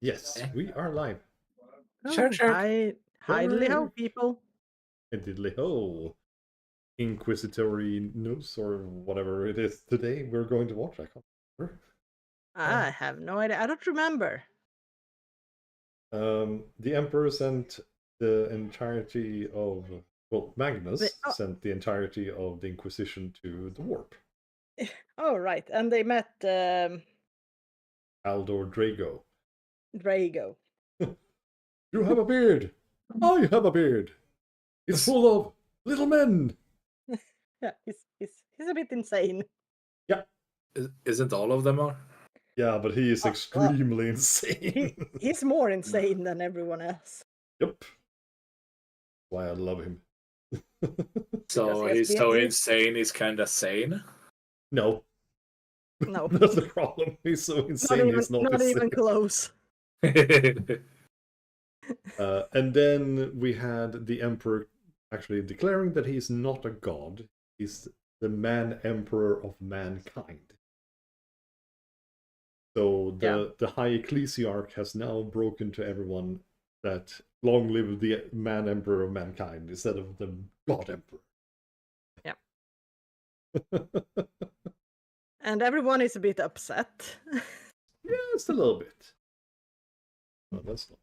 Yes, we are live. Sure. Hi, diddly ho, people. Diddly ho. Inquisitory news or whatever it is today we're going to watch. I can't remember. I have no idea. I don't remember. The Emperor sent the entirety of, well, Magnus sent the entirety of the Inquisition to the warp. Oh, right. And they met Aldor Drago. Drago. You have a beard! I have a beard! It's full of little men! Yeah, he's a bit insane. Yeah. Isn't all of them are? Yeah, but he is extremely insane. He's more insane than everyone else. Yep. Why I love him. So he's so insane, he's kind of sane? No. No. That's the problem. He's so insane, he's not even close. And then we had the Emperor actually declaring that he's not a god. He's the man-emperor of mankind. So the High Ecclesiarch has now broken to everyone that long live the man-emperor of mankind instead of the god-emperor. Yeah. And everyone is a bit upset. Yeah, just a little bit. Well, that's not.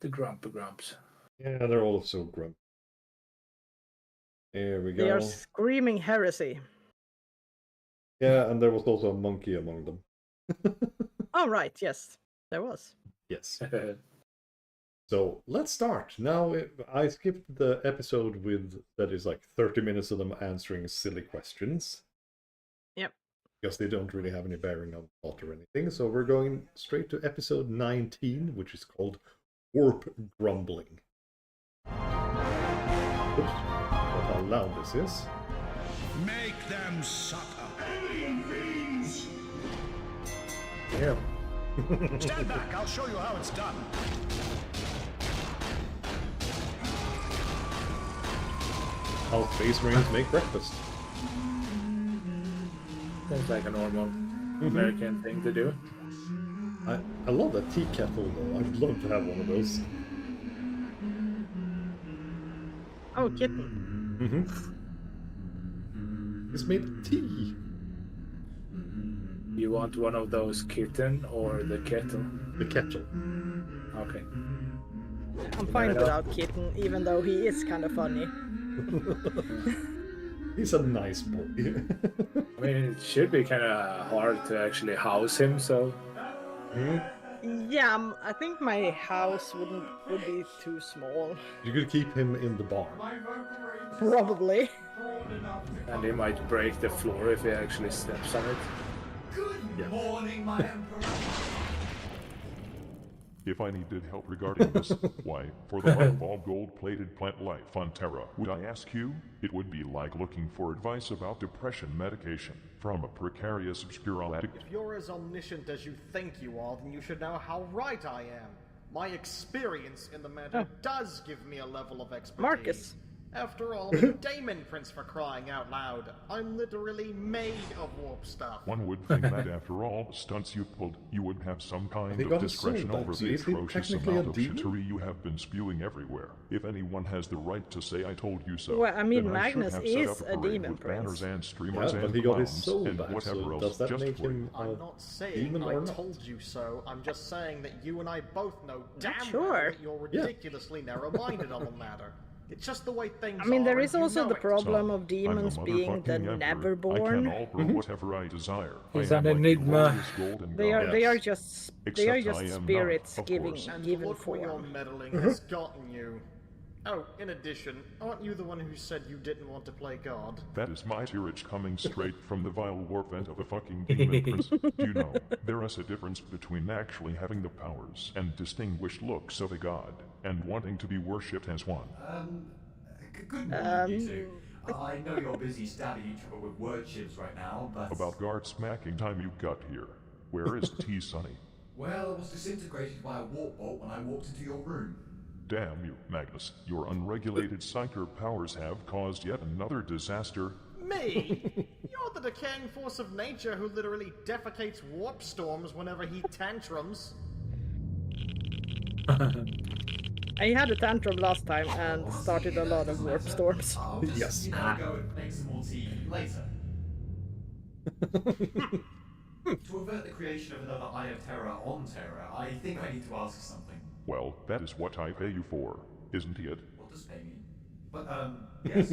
The grumpy grumps. Yeah, they're all so grumpy. There we go. They are screaming heresy. Yeah, and there was also a monkey among them. Oh, right. Yes, there was. Yes. So let's start. Now, I skipped the episode that is like 30 minutes of them answering silly questions. Yep. Because they don't really have any bearing on plot or anything. So we're going straight to episode 19, which is called Warp Grumbling. Oops. That's how loud this is. Make them sucker. Alien fiends! Yeah. Stand back, I'll show you how it's done. How space marines make breakfast. Sounds like a normal American thing to do. I love that tea kettle though. I'd love to have one of those. Oh, kitten. It's made of tea. You want one of those kitten or the kettle? The kettle. Okay. I'm fine without kitten, even though he is kind of funny. He's a nice boy. I mean, it should be kind of hard to actually house him, so... Yeah, I think my house would be too small. You could keep him in the barn. Probably. And he might break the floor if he actually steps on it. Good morning, my emperor. If I needed help regarding this, why, for the love of all gold-plated plant life on Terra, would I ask you? It would be like looking for advice about depression medication from a precarious obscure addict. If you're as omniscient as you think you are, then you should know how right I am. My experience in the matter does give me a level of expertise. Marcus. After all, I'm a Daemon Prince for crying out loud. I'm literally made of warp stuff. One would think that after all the stunts you pulled, you would have some kind of discretion over the atrocious amount of shittery you have been spewing everywhere. If anyone has the right to say I told you so, well, I mean, then Magnus I should have is set a up a parade demon with prince. banners and streamers Yeah, but and he got his clowns soul and back, whatever so else does that just make for him I'm not saying demon I or not? told you so. I'm just saying that you and I both know damn sure. well that you're ridiculously narrow-minded on the matter. It's just the way things are. I mean, there and is you also know the it. problem of I'm demons the being the motherfucking emperor. I neverborn. can alter whatever I desire. He's I am an like the enigma. glorious golden They are god. they are Yes. just Except I am spirits not, of giving course. And given look where your form. meddling has gotten you. Oh, in addition, aren't you the one who said you didn't want to play God? That is my tirage coming straight from the vile warp vent of a fucking demon prince. You know, there is a difference between actually having the powers and distinguished looks of a god, and wanting to be worshipped as one. Good morning, you two. I know you're busy stabbing each other with word chips right now, but... About guard smacking time you got here. Where is T. Sonny? Well, I was disintegrated by a warp bolt when I walked into your room. Damn you, Magnus. Your unregulated psyker powers have caused yet another disaster. Me? You're the decaying force of nature who literally defecates warp storms whenever he tantrums. I had a tantrum last time and started a lot of warp storms. I'll just, Yes. go and make some more tea later. To avert the creation of another Eye of Terror on Terra, I think I need to ask something. Well, that is what I pay you for, isn't it? What does pay mean? But, yes.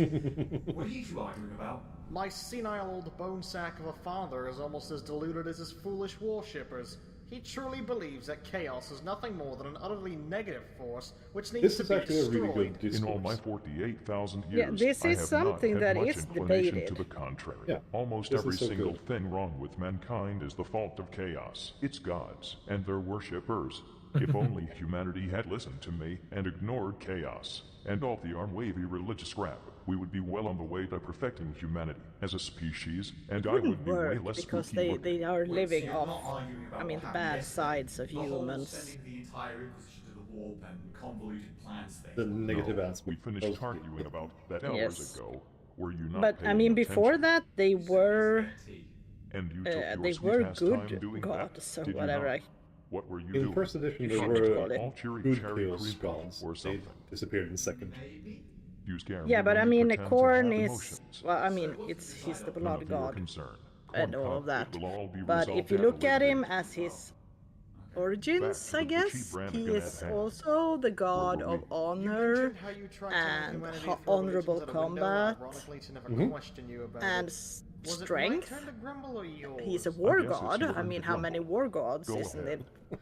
What are you two arguing about? My senile old bone sack of a father is almost as deluded as his foolish worshippers. He truly believes that chaos is nothing more than an utterly negative force which needs This to is be actually a destroyed. really good In all my discourse. 48,000 years, Yeah, this I is have something not that had much is inclination debated. to the contrary. Yeah, Almost this every is so single good. thing wrong with mankind is the fault of chaos. It's gods and their worshippers. If only humanity had listened to me and ignored chaos and all the arm-wavy religious crap, we would be well on the way to perfecting humanity as a species, and I would Wouldn't be way work less because spooky they looking. are Wait, so living you're not off, arguing about I mean, what the happened bad yesterday? sides of The whole humans. sending the entire Inquisition to the warp and convoluted plans thing. The negative No, aspect. we finished of- arguing about that hours Yes. ago. Were you not But I paying mean, before attention? that, they were And you took your they sweet were ass time good doing gods, that, so did you whatever. not? What were you In doing? first edition, there Trying Should to call were be it all cheery good cherry chaos cream gods. or They something? disappeared in a second. Maybe? You scare me Yeah, but when I you mean, pretend to Korn have is emotions. well, I mean, he's the None blood of your god concern. and Corn all pop, of that. it will all be But resolved if you look at him later. as his origins, Back I to the Butchie guess Brannigan he is at hand. also the god were of we? honor mentioned how you tried telling and humanity to throw honorable religions out a window, combat ironically to never Mhm. question you about and it. Was it my strength. turn to grumble or yours? He's a war guess it's god. your I turn mean, to how many grumble. war gods Go isn't ahead. it?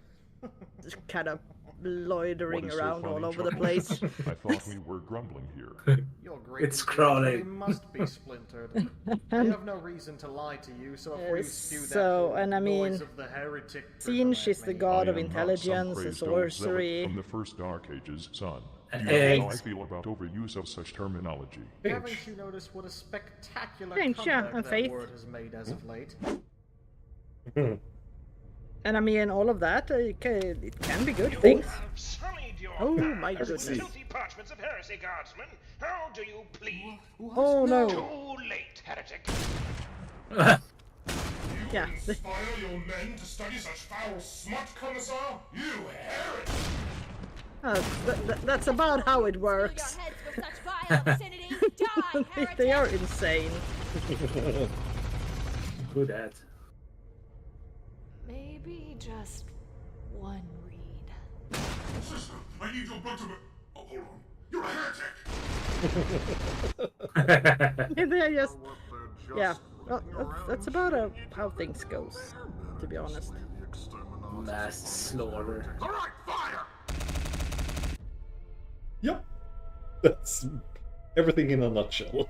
Just kind of loitering What is so around funny, all over the Chuck? place. I thought we were grumbling here. Your great It's geometry crawling. must be splintered. I have no reason to lie to you, so if we spew that So, whole and I mean, noise of the heretic Sinch trickle is at the me. god of I am not some intelligence, crazed old zealot sorcery. from the first Dark Ages, son. And You know how I eggs. feel about overuse of such terminology. Haven't you noticed what a spectacular Finch, yeah, comeback and that Faith. word has made as of late? And I mean, all of that, it can be good things. Sullied your Oh hands my with goodness. filthy parchments of heresy, guardsman. How do you plead? Oh no. Too late, heretic. Yeah. Inspire your men to study such foul smut, Commissar? You heretic! That's about how it works. Your heads with such vile obscenity. Die, heretic! They are insane. Good at. Maybe just one read. Sister, I need your blood to... Oh, hold on. You're a heretic! They're just, yeah. Well, that's about how things goes, to be honest. Mass slaughter. All right, fire! Yep. That's everything in a nutshell.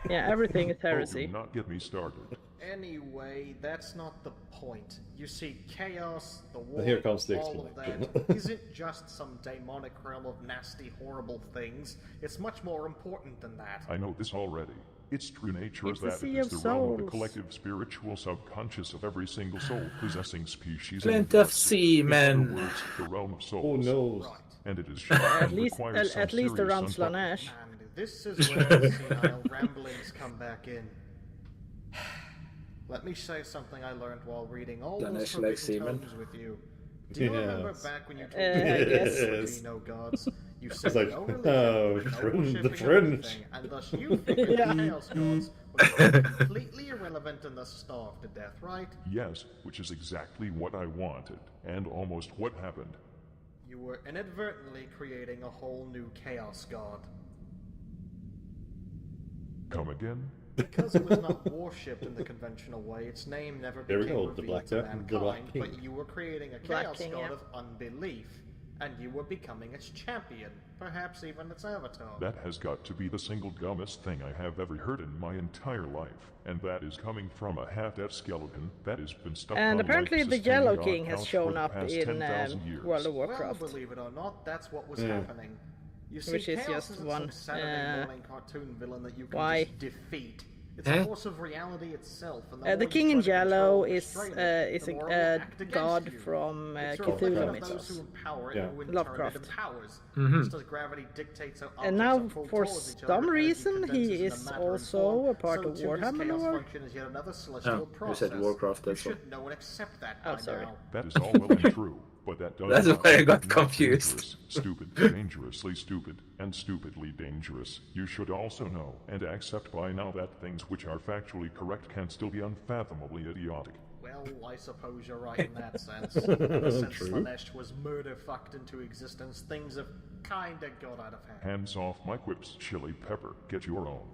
Yeah, everything is Oh, heresy. do not get me started. Anyway, that's not the point. You see, chaos, the war, And here comes the all of that explanation. isn't just some demonic realm of nasty, horrible things. It's much more important than that. I know this already. Its true nature It's is the that sea it is of the realm of the souls. collective spiritual subconscious of every single soul possessing species. Plenty in of the galaxy. seamen. In other words, the realm of souls. Who knows? Right. And it is short At and least, requires some at least serious around unplugging. Slanesh. And this is where the senile ramblings come back in. Let me say something I learned while reading all those Ganesh forbidden like semen. tomes with you. Do you remember Yes. back when you told I me guess. there would be no gods? You said like, no religion, oh, no friend, worshipping the of friend. anything, and thus you figured Yeah. the chaos gods were completely irrelevant and thus starved to death, right? Yes, which is exactly what I wanted, and almost what happened. You were inadvertently creating a whole new chaos god. Come again? Because it was not worshipped in the conventional way, its name never There we became go, the revealed Black to Death, the Black mankind, King. but you were creating a Black chaos King, god yeah. of unbelief, and you were becoming its champion, perhaps even its avatar. That has got to be the single dumbest thing I have ever heard in my entire life, and that is coming from a half-dead skeleton that has been stuck And on apparently the life-sustaining Yellow our King has couch shown for the up past in 10,000 years. World of Well, Warcraft. believe it or not, that's what was Yeah. happening. You see, Which is chaos just isn't one, some Saturday morning cartoon villain that you can why? just defeat. It's Huh? a force of reality itself. And The more King you in try to Yellow control or is restrain it, is the more it a will act against god you. from It's a Cthulhu reflection of mythos. those who empower it, Yeah. who in turn Lovecraft. it empowers. Mhm. Just as gravity dictates how And objects now, are pulled for towards each some other, energy reason, condenses he into is matter and also form, a part so of too does Warhammer chaos lore. function as yet another celestial Oh, you process. said Warcraft, You that's all. should know and accept that Oh, by sorry. now. That is all well and true, but that does That's not why I make got it not confused. dangerous, stupid, dangerously stupid, and stupidly dangerous. You should also know and accept by now that things which are factually correct can still be unfathomably idiotic. Well, I suppose you're right in that sense. Ever since True. Slanesh was murder-fucked into existence, things have kinda got out of hand. Hands off my quips, Chili Pepper. Get your own.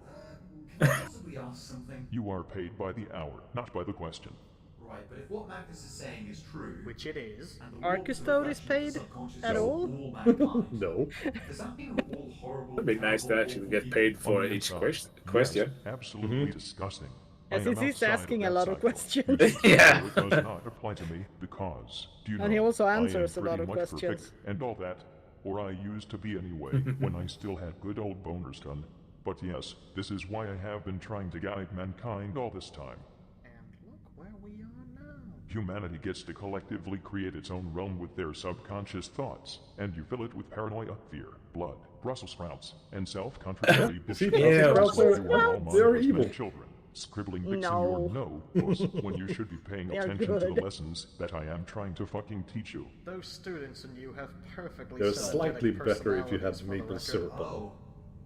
Can I possibly ask something? You are paid by the hour, not by the question. Right, but if what Magnus is saying is true, Which it is. and the Are warp is a custodians reflection of paid the subconscious at of all? mankind, No. does that mean we're all horrible? It'd be nice to actually get paid for On the each inside, question. Yes, absolutely disgusting. I As am if he's outside asking a that lot of cycle. questions. Yeah. So it does not apply to me because, do you know, And he also I am answers a lot pretty of much questions. perfect and all that, or I used to be anyway, when I still had good old boners done. But yes, this is why I have been trying to guide mankind all this time. And look where we are now. Humanity gets to collectively create its own realm with their subconscious thoughts, and you fill it with paranoia, fear, blood, Brussels sprouts, and self-contradictory bullshit. Yeah, Just like Brussels you are all sprouts, they're mindless evil. mad children, scribbling bits No. in your nose when you should be paying They are attention to the good. lessons that I am trying to fucking teach you. Those students and you have perfectly They're synergetic slightly better if you personalities have for the maple record. syrup on them. Oh,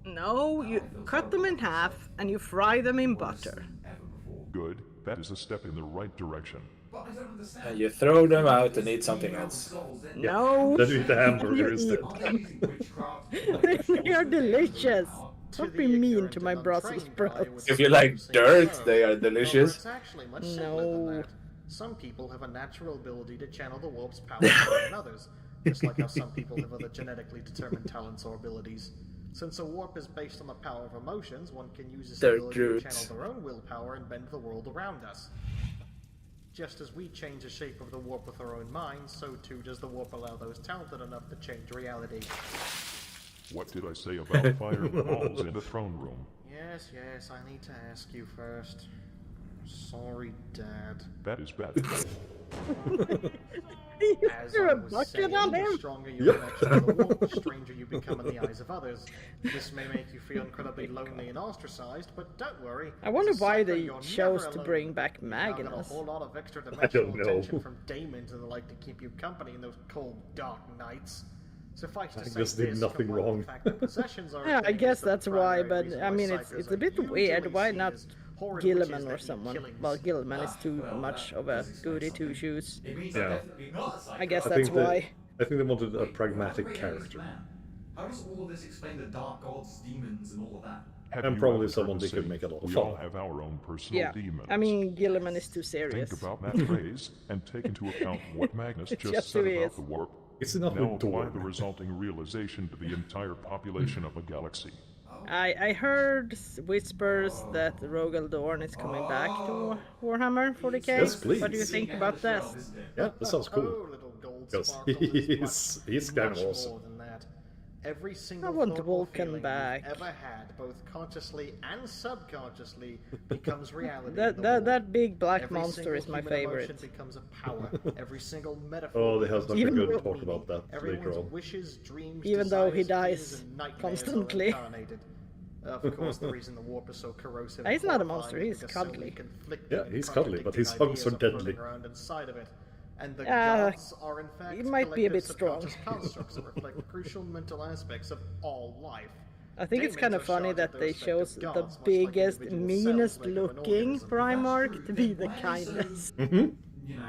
No, you cut them in half and you fry them in butter. ever before. Good, that is a step in the right direction. But I don't understand. And you throw them out and eat something else. No, Then you eat the hamburger you instead. eat Are them. they using witchcraft? They are delicious. To Don't the be mean ignorant to and my Brussels untrained eye, it would sprouts. If you like seem dirt, so. they are However, delicious. it's actually much simpler than No. that. Some people have a natural ability to channel the warp's power more than others, just like how some people have other genetically determined talents or abilities. Since a warp is based on the power of emotions, one can use this They're ability to druids. channel their own willpower and bend the world around us. Just as we change the shape of the warp with our own minds, so too does the warp allow those talented enough to change reality. What did I say about fireballs in the throne room? Yes, I need to ask you first. Sorry, Dad. That is bad. As You're I a was bucket saying, on the him. stronger your connection to the warp, the stranger you become in the eyes of others. This may make you feel incredibly lonely and ostracized, but don't worry. I wonder as a why psycho, they you're chose never to alone. bring back You've now got a Magnus. whole lot of extra don't dimensional know. attention from daemons and the like to keep you company in those cold, dark nights. Suffice to say, Magnus did this, nothing combined with wrong. the fact that possessions are a Yeah, I thing, guess is the that's why, primary but reason I why mean, it's psychos a are bit usually weird. Why seen not as horrid witches Gilliman or that do someone? killings. Well, Gilliman is too well, much that of a does explain goody something. two shoes. It means Yeah. I'm definitely not a psycho. I guess I that's think that- why. I think they wanted a pragmatic Wait, character. man. How does all of this explain the dark gods, demons, and all of that? Have And you probably ever someone heard they the could saying, make a lot of we fun all of. have our own personal Yeah, demons. I mean, Gilliman is too serious. Think about that phrase and take into account what Magnus just Yes, said it about is. the warp. It's enough Now with apply Dorn. the resulting realization to the entire population of a galaxy. I heard whispers that Rogel Dorn is coming back to Warhammer 40k. Yes, please. What do you think about this? Yeah, that sounds cool. Oh, little gold Because sparkles is he's much kind of more awesome. than that. Every single want thought or Vulcan feeling back. you've ever had, both consciously and subconsciously, becomes reality. in the That world. big black Every monster single is my human favorite. emotion becomes a power. Every single metaphor. Oh, they have becomes such a Even good though- talk about that later Everyone's on. wishes, dreams, Even though he desires, dies fears, and nightmares are constantly. incarnated. Of course, the reason the warp is so corrosive. He's and not a horrifying monster, is he's because so many cuddly. conflicting Yeah, he's and cuddly, but his contradicting hugs are ideas floating deadly. around inside of it. And the Uh, gods are in fact he might be a bit collective strong. subconscious constructs that reflect crucial mental aspects of all life. I think it's kind of Demons are funny shards that of they those chose respective the gods, much like biggest, individual meanest cells make up an looking organism. Primarch to be the Why is kindest. You know,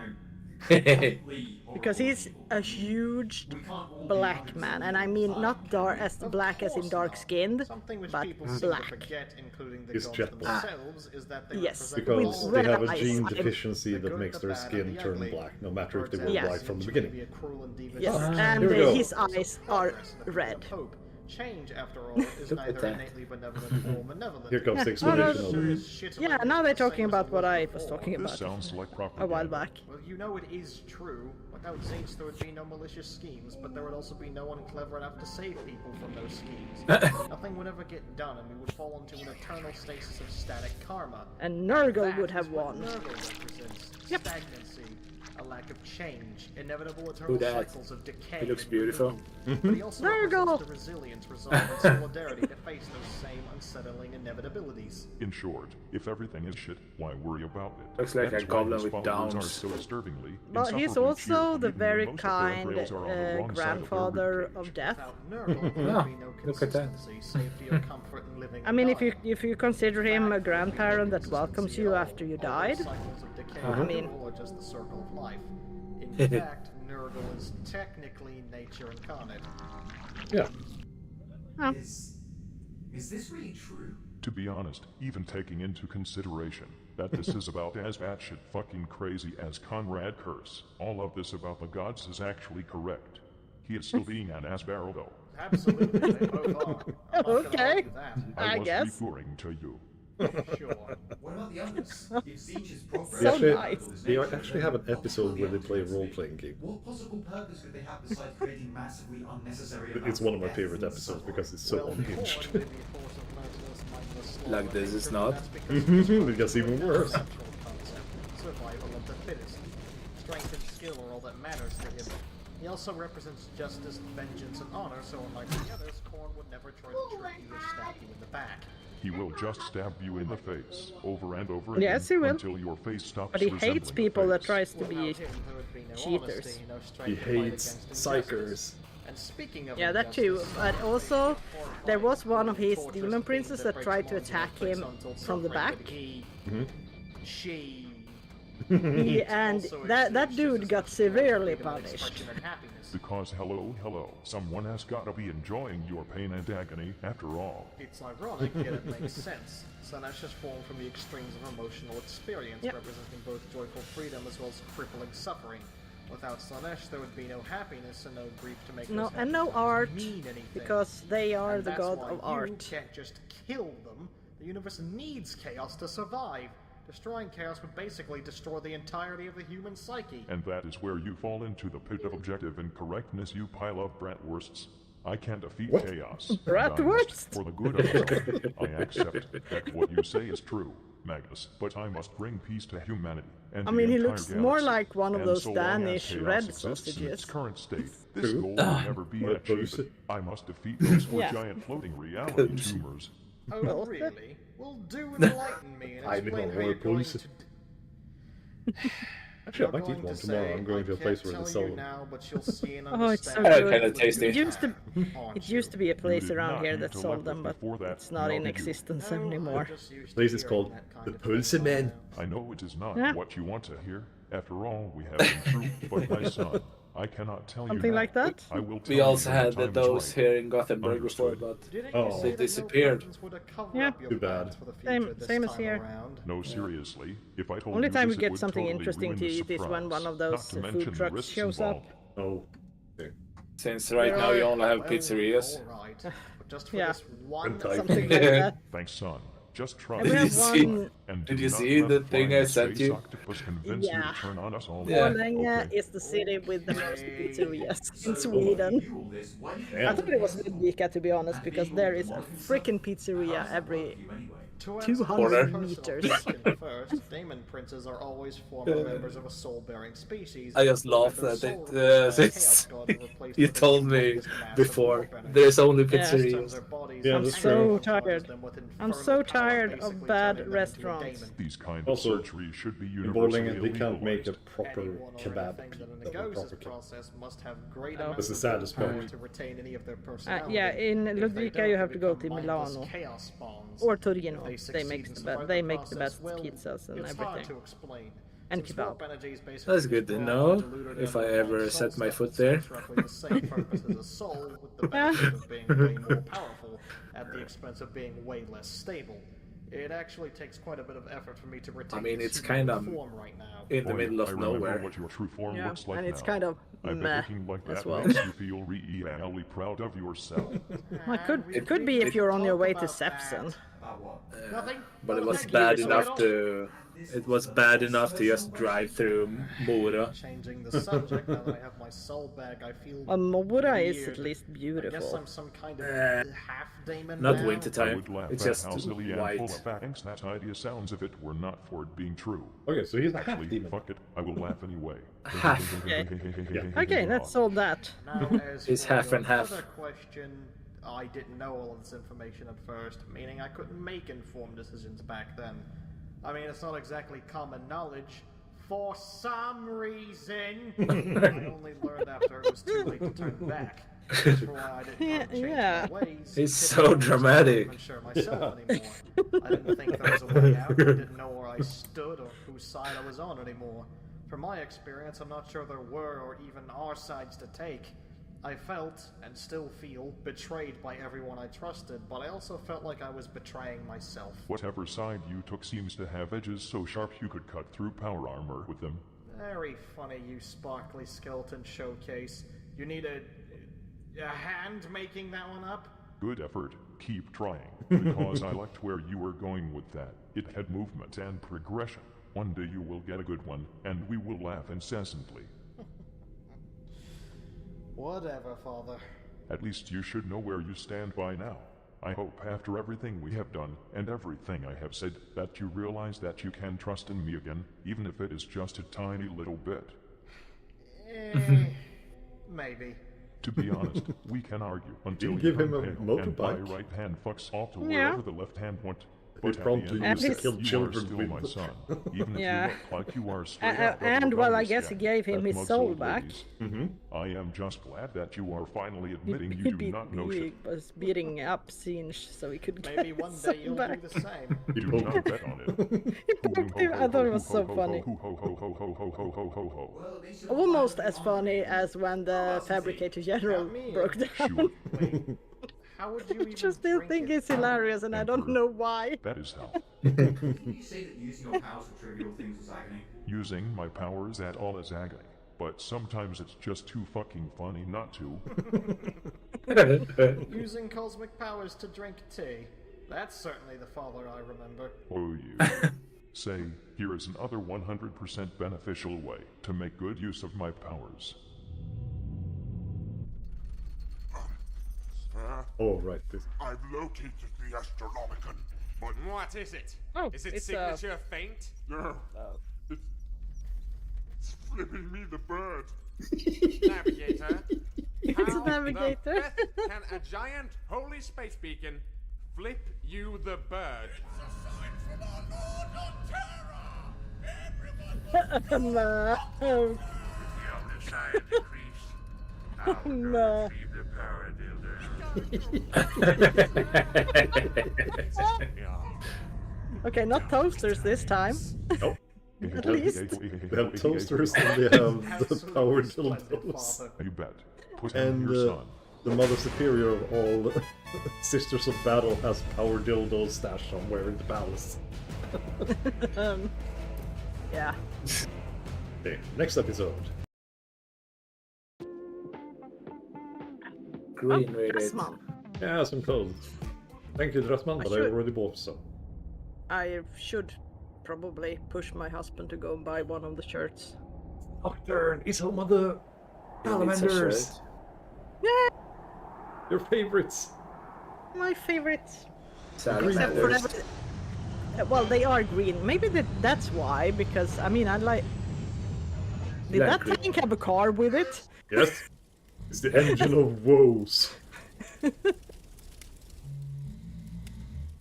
completely Because he's horrible a evil. huge We can't all be black 100% man, and I mean not dark as Of black as in course dark not. skinned, Something which but people seem to black. forget, including the His gods jet black. themselves, is that they Yes, represent Because all they red have a eyes. gene I'm- deficiency the that good, makes the their bad, skin and the turn ugly. black, no matter For if they were example, Yes. white from the seems to be beginning. a cruel and devious Yes, person. and Here we go. his eyes are Progress, the red. Pope. Change, after all, is Look at neither that. innately benevolent or malevolent. Here comes the Yeah, no, no, explanation of it. Yeah, now they're talking about what I was talking This about sounds like a propaganda. while back. Well, you know it is true. Without Zinx, there would be no malicious schemes, but there would also be no one clever enough to save people from those schemes. Nothing would ever get done, and we would fall into an eternal stasis of static karma. And Nurgle That would have is what won. Nurgle represents. Yep. Stagnancy. a lack of change, inevitable eternal that? cycles of decay. He looks and beautiful. renewal. But he also represents the resilience, resolve, and solidarity to face those same unsettling inevitabilities. In short, if everything is shit, why worry about it? Looks like That a is why goblin his with followers are downs. so disturbingly, But he's insufferably also cheerful, the even very when most of their kind grails are on the wrong side of their grandfather ribcage. of death. Without Nurgle, there would be no look at that. consistency, safety, or comfort in living. I mean, and dying. if you consider him a grandparent that welcomes you after you All died, those cycles of decay I and mean- renewal are just the circle of life. In fact, Nurgle is technically nature incarnate. Yeah. Oh. Is this really true? To be honest, even taking into consideration that this is about as batshit fucking crazy as Conrad Curse, all of this about the gods is actually correct. He is still being an ass barrel though. Absolutely, they both are. I'm not gonna Okay. argue that. I was guess. referring to you. Sure. What about the others? If Siege is progress, So Actually, nice. they actually have an episode where they play a role-playing game. what possible purpose could they have besides creating massively unnecessary It's amounts one of my death favorite and episodes suffering? because it's so Well, unhinged. Korn may be a force of merciless, mindless slaughter, Like this is but not. that's because it's It gets even worse. conceptual concept. Survival of the fittest. Strength and skill are all that matters to him. He also represents justice, vengeance, and honor, so unlike the others, Korn would never try to trick you or stab you in the back. He will just stab you in the face over and over again Yes, he will. until your face stops But he resembling hates a people that face. tries to be Without him, there would be no cheaters. honesty, no strength He to fight hates against psychers. injustice. And speaking of Yeah, that too. injustice, But there also, is a there was one of his torturous demon being princes that breaks tried to minds and attack inflicts him untold from the suffering, back. but he, she, And also that exists dude as got much severely freedom of punished. expression and happiness. Because hello, someone has gotta be enjoying your pain and agony after all. It's ironic, yet it makes sense. Slanesh is formed from the extremes of emotional experience, Yep. representing both joyful freedom as well as crippling suffering. Without Slanesh, there would be no happiness and no grief to make No, those and no happy art, times mean anything. because they are And the that's god why of you art. can't just kill them. The universe needs chaos to survive. Destroying chaos would basically destroy the entirety of the human psyche. And that is where you fall into the pit of objective incorrectness, you pile of bratwursts. I can't defeat What? chaos. and Bratwurst? I must, for the good of self, I accept that what you say is true, Magnus, but I must bring peace to humanity. And I the mean, he entire looks more galaxy. like one of And those so long as Danish chaos red exists in its sausages. current state, this Who? goal will never be Alfabusa. achieved. I must defeat those four Yeah. giant floating reality tumors. Oh, Well, really? Well, do enlighten me and I explain know how you're where going police- to... Actually, I might You're eat going one to tomorrow. say, I'm going to a "I place can't where they tell sell you them. now, but you'll see and Oh, it's so understand good. Kinda tasty. It used to, aren't it used to be a place did around not here need that to sold let them, us but before that, it's not now in you. existence No, I'm anymore. just used to Place is hearing called that kind the of thing Pulse Man. now. I know it is not Yeah. what you want to hear. After all, we have been true, but my son, I cannot tell Something you like now. that? I will tell We you also when the had time is those right. here in Gothenburg before, Understood. but Didn't Oh. you say They that no disappeared. buttons would have covered Yeah. up your Too bad. plans for the Same- future this same as time here. around? No, seriously. If I told Only you time this, we it get would something totally interesting ruin to the eat is when one of surprise. those Not to food mention the trucks risks shows up. involved. Oh. since right now you only have pizzerias. Alright, but just for Yeah. this one Hentai. Something like that. Thanks, son. Just try And we Did have you see- one. And Did do you not see let the the thing flying I sent space you? octopus convince you Yeah. to turn on us all. Yeah. Borlänge Okay. is the city with the most pizzerias in So, Sweden. you all this, why do you Yeah. I thought it was Ludvika, to be honest, because there is a freaking pizzeria every you anyway? To answer 200 your personal meters. question first, Daemon princes are always former members of a soul-bearing species. I just laughed and their at soul it, represents a since chaos god who replaced you with a told me humongous mass of before. warp energy. There's only Yeah. Turns pizzerias. their bodies Yeah, into that's animals true. and charges Tired. them with I'm infernal so power, tired of basically bad turning them into a restaurants. daemon. These kind Also, of surgeries should be In universally Borlänge, they can't make a legalized. proper Anyone or kebab. anything that A undergoes proper this kebab. process must have great Oh. amounts That's the of saddest power part. to retain any of their personality. Yeah, in If they Ludvika don't, you they have to go to become mindless Milano chaos spawns. or Torino. If They succeed make and the survive they the make the process, best well, pizzas and it's hard everything. to explain. And Since kebab. warp energy is basically That's good to just know, raw, diluted if and I ever unrefined set soul my stuff foot that there. serves roughly the same purpose as a soul, with the benefit of being way more powerful at the expense of being way less stable. It actually takes quite a bit of effort for me to retain mean, this it's human kinda form right now. In the Boy, middle I of remember nowhere. what your true form Yeah, looks like and it's now. kind of I bet meh looking like as that well. makes you feel really proud of yourself. Well, We it could be if can you're on your talk way to about that. Sepsen. About what? Nothing. But it No, was thank you. bad So enough I don't- to It was bad enough to just drive through Mora. Changing the subject, now that I have my soul back, I feel Mora is weird. at least I guess beautiful. I'm some kind of half demon Not now. I wintertime. would laugh It's at just how silly and full white. of facts that idea sounds if it were not for it being true. Okay, so he's a half Actually, demon. fuck it, I will laugh anyway. Half. Okay, let's solve that. Now, as It's for half your and half. other question, I didn't know all of this information at first, meaning I couldn't make informed decisions back then. I mean, it's not exactly common knowledge. For some reason, I only learned after it was too late to turn back. That's for why I didn't want to change Yeah. my ways. It's Didn't so know I was dramatic. not even sure myself anymore. I didn't think there was a way out. I didn't know where I stood or whose side I was on anymore. From my experience, I'm not sure there were or even are sides to take. I felt, and still feel, betrayed by everyone I trusted, but I also felt like I was betraying myself. Whatever side you took seems to have edges so sharp you could cut through power armor with them. Very funny, you sparkly skeleton showcase. You need a hand making that one up? Good effort. Keep trying. Because I liked where you were going with that. It had movement and progression. One day you will get a good one, and we will laugh incessantly. Whatever, Father. At least you should know where you stand by now. I hope after everything we have done, and everything I have said, that you realize that you can trust in me again, even if it is just a tiny little bit. Maybe. To be honest, we can argue until You you give turn him a pale, and my motorbike? right hand fucks off to Yeah. wherever the left hand went. He But at the promptly end of used the to day, kill you are children still with my the- son, even if Yeah. you look like you are straight out of the And well, I rebellious guess he gang gave him that his mugs soul old back. ladies. Mm-hmm. I am just glad that you are finally admitting He you do not know he shit. was beating up Singe so he could get Maybe one his day soul you'll back. do the same. Do not bet on it. He poked him. I thought it was so funny. Well, at least you're Almost not as funny as when the Fabricator General broke down. Sure, Wait, how would you I even just still drink think it? it's hilarious and I don't know why. that is how. Can you say that using your powers for trivial things is agony? Using my powers at all is agony, but sometimes it's just too fucking funny not to. Using cosmic powers to drink tea. That's certainly the father I remember. Oh, you. Say, here is another 100% beneficial way to make good use of my powers. Oh, right. This. I've located the Astronomicon, but What is it? Oh, Is it it's signature faint? it's flipping me the bird. Navigator? It's a How navigator. the Beth can a giant holy space beacon flip you the bird? No. Oh, no. Okay, not toasters this time. Nope. At least. They have toasters and they have the power dildos. Father. You bet. Put And in your son. the Mother Superior of all Sisters of Battle has power dildos stashed somewhere in the palace. Yeah. Okay, next episode. Green with it. Dressman. Yeah, some clothes. Thank you, Dressman, but I should- already bought some. I should probably push my husband to go and buy one of the shirts. Doctor, it's home of the It's a shirt. Your favorites. My favorites. Salamanders. Except for that. Well, they are green. Maybe that's why, because, I mean, I like... Did Like that green. tank have a car with it? Yes. It's the engine of woes.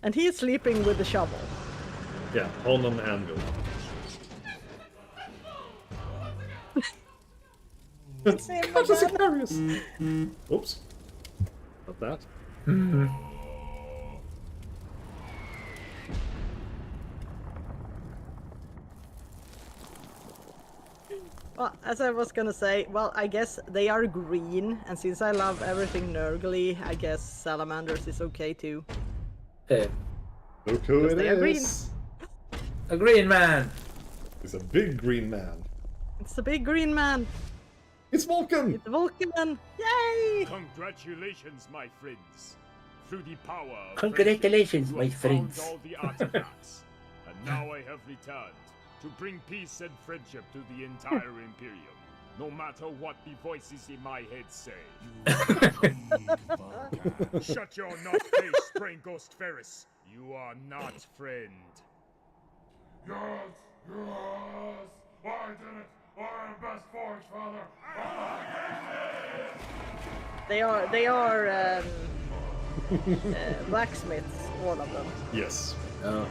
And he is sleeping with the shovel. Yeah, on an anvil. It's him, That's a man. Sicarius. Oops. Not that. Well, as I was gonna say, well, I guess they are green, and since I love everything Nurgly, I guess salamanders is okay too. Yeah. Look who it they are green. is. A green man. It's a big green man. It's the big green man. It's Vulcan. It's Vulcan. Yay! Congratulations, my friends. Through the power of Congratulations, friendship, my you have found friends. all the artifacts. And now I have returned to bring peace and friendship to the entire Imperium, no matter what the voices in my head say. Shut your nut face, Brain Ghost Ferris. You are not friend. Yes, yes! I did it! I am best forge father! They are blacksmiths, all of them. Yes. Oh.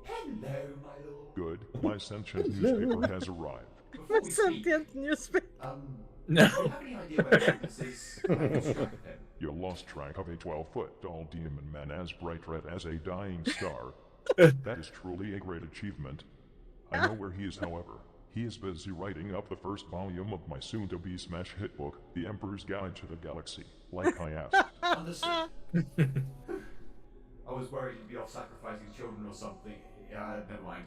Hello, my lord. Good, my sentient newspaper has arrived. Before we speak, Sentient newspaper. do you have any idea where this is? I lost track of him. You lost track of a 12-foot tall demon man as bright red as a dying star. That is truly a great achievement. I know where he is, however. He is busy writing up the first volume of my soon-to-be smash hit book, The Emperor's Guide to the Galaxy, like I asked. Understood. I was worried he'd be off sacrificing children or something. Never mind.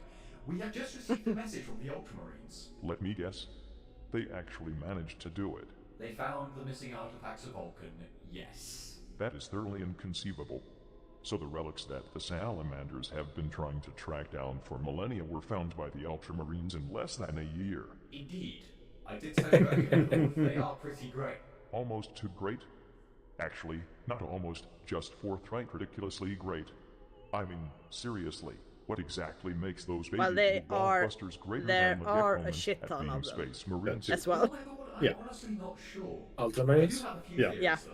We have just received a message from the Ultramarines. Let me guess. They actually managed to do it. They found the missing artifacts of Vulcan, yes. That is thoroughly inconceivable. So the relics that the Salamanders have been trying to track down for millennia were found by the Ultramarines in less than a year. Indeed. I did tell you earlier, they are pretty great. Almost too great? Actually, not almost, just forthright ridiculously great. I mean, seriously, what exactly makes those baby Well, they are. busters greater There than are a Legitmomen shit at ton being of them Space Marines? as well. Oh my lord, Yeah. I'm honestly not sure. Ultramarines? I do have a few Yeah. theories, Yeah. though.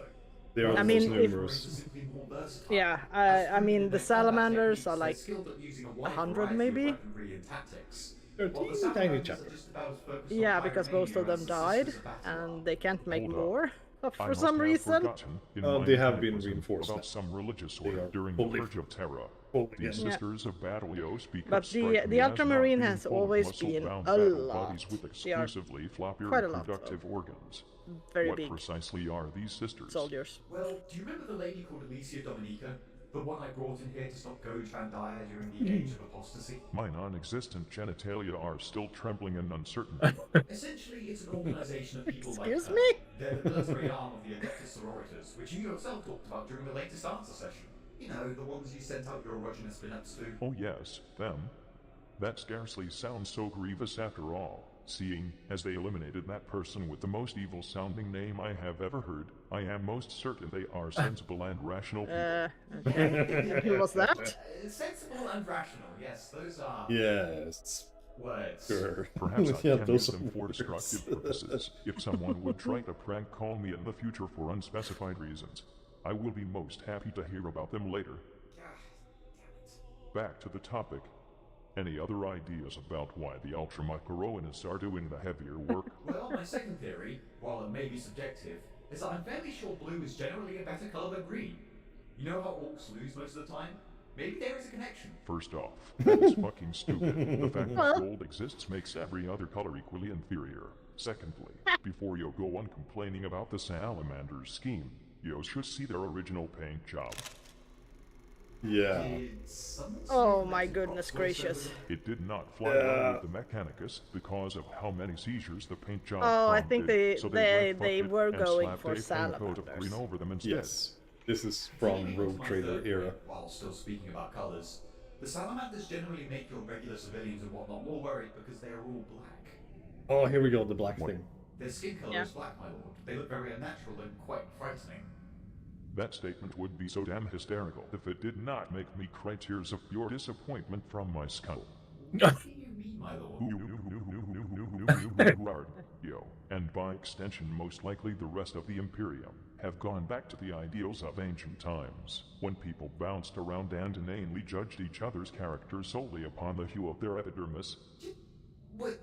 They are I the mean, most if- numerous. Simply more versatile. Yeah, As I mean proven the in combat salamanders techniques, are they're like skilled at using a wide 100 variety of maybe. weaponry and tactics. They're While the teeny tiny salamanders are chapters. just about as focused on Yeah, firing because most of mania them as the died, sisters of Battle. and they can't make Hold up. more I for must some have reason. forgotten in Oh, my they have been catechism reinforced about now. some religious They order are during the fully- Purge of Terra. fully These in. Yeah. sisters of Battleo speak But up strike the me as Ultramarine not has being full of always muscle-bound been a battle lot. bodies with They are exclusively floppier quite a lot reproductive of organs. very What big precisely are these sisters? soldiers. Well, do you remember the lady called Alicia Dominica? The one I brought in here to stop Goj Van Dyer during the Age of Apostasy? My non-existent genitalia are still trembling in uncertainty. Essentially, it's an organization of people Excuse like me? They're the military arm of the Adeptus Sororitas, which you yourself talked about during the latest answer session. You know, the ones you sent out your erogenous spin-ups to. Oh yes, them. That scarcely sounds so grievous after all, seeing as they eliminated that person with the most evil-sounding name I have ever heard. I am most certain they are sensible and rational people. Okay. Who was that? Sensible and rational, yes, those are Yes. words. Sure. Perhaps I Yeah, can those use them are for words. destructive purposes. If someone would try to prank call me in the future for unspecified reasons, I will be most happy to hear about them later. Back to the topic. Any other ideas about why the Ultramicronists are doing the heavier work? Well, my second theory, while it may be subjective, is that I'm fairly sure blue is generally a better color than green. You know how orcs lose most of the time? Maybe there is a connection. First off, that is fucking stupid. The fact that gold exists makes every other color equally inferior. Secondly, before you go on complaining about the Salamander's scheme, you should see their original paint job. Yeah. Oh my goodness gracious. It did not fly well with the Mechanicus because of how many seizures the paint job Oh, I prompt think did, so they red-fucked it were and going slapped for a paint coat of green salamanders. over them instead. Yes. This is from Rogue Trader era. While still speaking about colors, the salamanders generally make your regular civilians and whatnot more worried because they are all black. Oh, here we go, the black thing. Their skin color Yeah. is black, my lord. They look very unnatural and quite frightening. That statement would be so damn hysterical if it did not make me cry tears of pure disappointment from my skull. What do you mean, my lord? Yo, and by extension most likely the rest of the Imperium, have gone back to the ideals of ancient times, when people bounced around and inanely judged each other's characters solely upon the hue of their epidermis. What?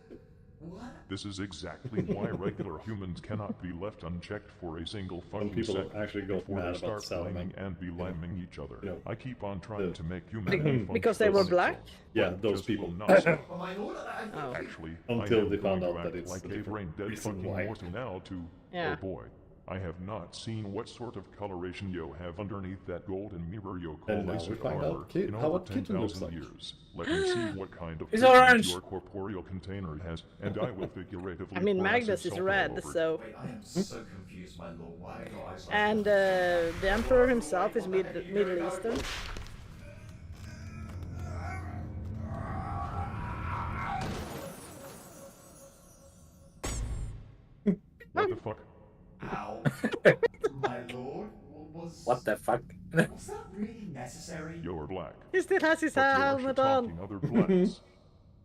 This is exactly why regular humans cannot be left unchecked for a single Some fucking people second actually go before mad they about start blaming Salaman. and beliming each other. You know, I keep on trying the- to make humanity Because they were function black? Yeah, but those just people. will not stop. Oh, my lord, Actually, Until I am they found going out to that act it's like a a different brain dead reason fucking why. mortal now to, Yeah. oh boy, I have not seen what sort of coloration you have underneath that golden mirror you call And now we laser find armor out in how over a kitten looks 10,000 like. years. Let me see what kind of It's pigment orange. your corporeal container has, and I will figuratively I mean, pour acid Magnus is salt all red, over it. so. Wait, I am so confused, my lord. Why are your eyes like And that? the Emperor himself is Middle Eastern. What the fuck? Ow. My lord? What the fuck? Was that really necessary? You're black. He still has his But you're helmet on. talking other blacks.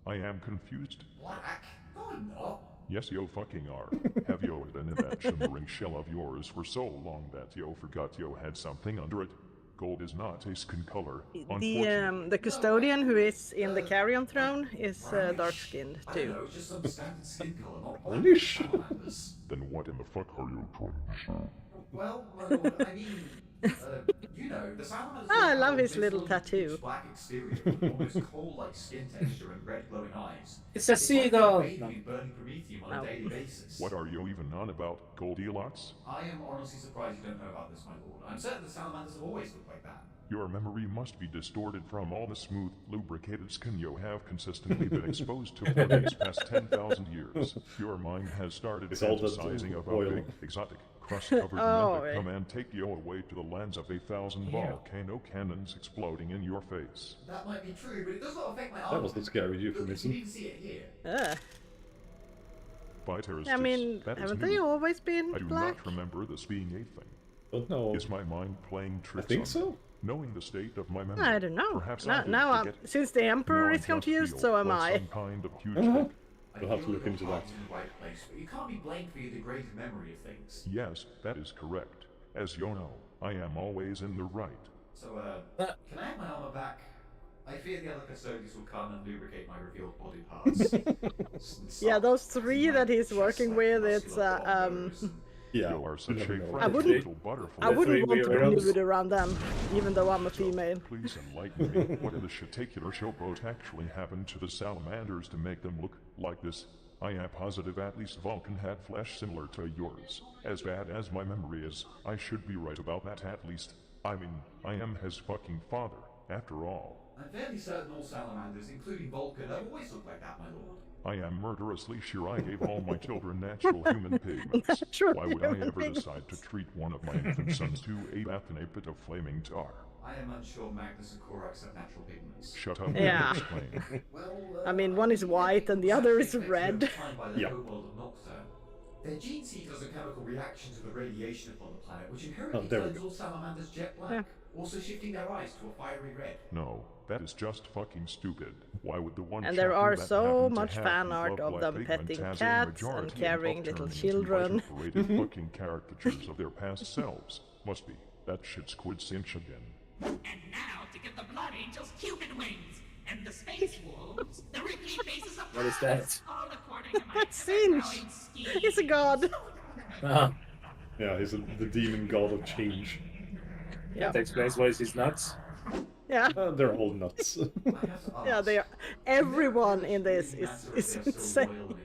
I am confused. Black? No, I'm not. Yes, yo fucking are. Have yo been in that shimmering shell of yours for so long that yo forgot yo had something under it? Gold is not a skin color, unfortunately. The custodian who is in the Carrion Throne is dark skinned I don't too. know, just some standard skin color, not black Polish. salamanders. Then what in the fuck are you trying to say? Well, my lord, I mean, you know, the salamanders. Ah, I all love have his this little pitch tattoo. Black exterior, with almost coal-like skin texture and red glowing eyes. It's a It's like seagull. they're bathing in burning promethium on a daily basis. What are you even on about, Goldilocks? I am honestly surprised you don't know about this, my lord. I'm certain the salamanders have always looked like that. Your memory must be distorted from all the smooth, lubricated skin you have consistently been exposed to for these past 10,000 years. Your mind has started It's all that fantasizing about oil. big, exotic, crust-covered Oh, men that right. come and take you away to the lands of 1,000 volcano cannons exploding in your face. That might be true, but it does not affect my That was the scary Look, you euphemism. can see it here. Biters I mean, that is haven't new. they always been I do black? not remember this being a thing. But no, Is my mind playing I tricks think on so. me? Knowing the state of my memory, I don't know. perhaps Now, I did now forget. since the Emperor Now I is just confused, feel so am like I. some kind of huge Uh-huh. thing. We'll have to look into that. In the right place, but you can't be blamed for your degraded memory of things. Yes, that is correct. As you know, I am always in the right. So, can I have my armor back? I fear the other custodians will come and lubricate my revealed body parts. Yeah, those three that he's working with, it's Yeah, You are such a never know. I wouldn't- little butterfly. I wouldn't want to be weirdos. nude around them, even though I'm a female. Please enlighten me. What in the shiticular showboat actually happened to the salamanders to make them look like this? I am positive at least Vulcan had flesh similar to yours. As bad as my memory is, I should be right about that at least. I mean, I am his fucking father, after all. I'm fairly certain all salamanders, including Vulcan, have always looked like that, my lord. I am murderously sure I gave all my children natural human pigments. Natural Why would I human ever pigments. decide to treat one of my infant sons to a bath in a pit of flaming tar? I am unsure Magnus and Korax have natural pigments. Shut up Yeah. and explain. Well, I mean, one is white and the other is red. Yeah. Their gene seekers a chemical reaction to the radiation upon the planet, which inherently Oh, there we turns go. all salamanders jet black, Yeah. also shifting their eyes to a fiery red. No, that is just fucking stupid. Why would the one And there chapter are that so happened to much have fan the art love of black them pigment petting as a cats majority and and carrying upturn little into children. vituperated fucking caricatures of their past selves? Must be. That shit's quintessential again. And now to give the blood angels human wings, and the space wolves, the wrinkly faces of What is that? all according to my That's Singe! ever-growing scheme. He's a god! Ah, Yeah, he's the demon god of change. Yeah. that explains why he's nuts. Yeah, They're all nuts. yeah, they are. Everyone in this is insane.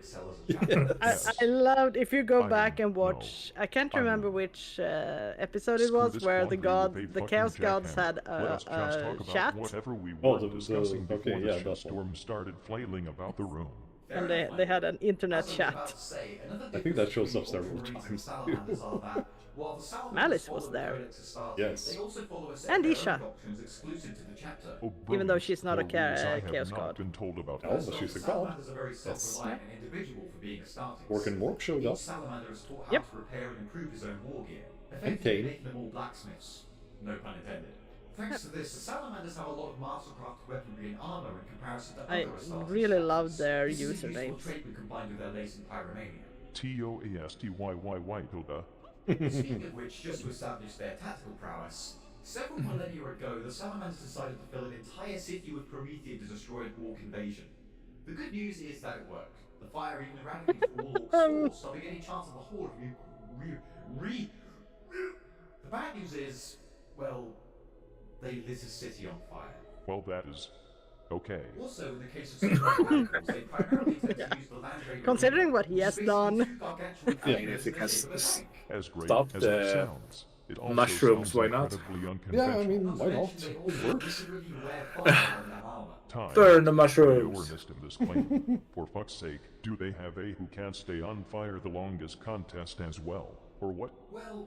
I loved, if you go I back mean, and watch, I can't I remember mean, which episode it Screw was, this where the quandary with a Chaos fucking Gods jackhammer. had Let us just talk a about chat, whatever we Oh, were the- discussing okay, before yeah, the that one. shitstorm started flailing about the room. and they had an internet chat. I think that shows up several times. Malice was there. Yes. And Isha. Oh, Even though brilliant. she's not a More rules I have Chaos not God. been told about. Oh, but she's a god. Yes. Orc and Mork showed up. Salamander is taught how Yep. to repair and improve his own war gear, And effectively Kane. making them all blacksmiths. No pun intended. Thanks to this, the salamanders have a lot of mastercraft weaponry and armor in comparison to I other Astartes. really love their This is a useful usernames. trait when combined with their latent pyromania. TOASTYYY tilde. Speaking of which, just to establish their tactical prowess, several millennia ago, the salamanders decided to fill an entire city with promethium to destroy an orc invasion. The good news is that it worked. The fire even eradicated all orc stores, stopping any chance of the horde The bad news is, well, they lit a city on fire. Well, that is okay. Also, in the case of some radicals, they primarily tend to use the land raid Considering arena, what he which has is basically done. two gargantuan I mean, if it has As great Stop as the it sounds, it also mushrooms, sounds why not? incredibly Yeah, I unconventional. mean, why not? They It also works. literally wear fire on their armor. Time. Burn the You're mushrooms. earnest in this claim. For fuck's sake, do they have a who can't stay on fire the longest contest as well? Or what? Well,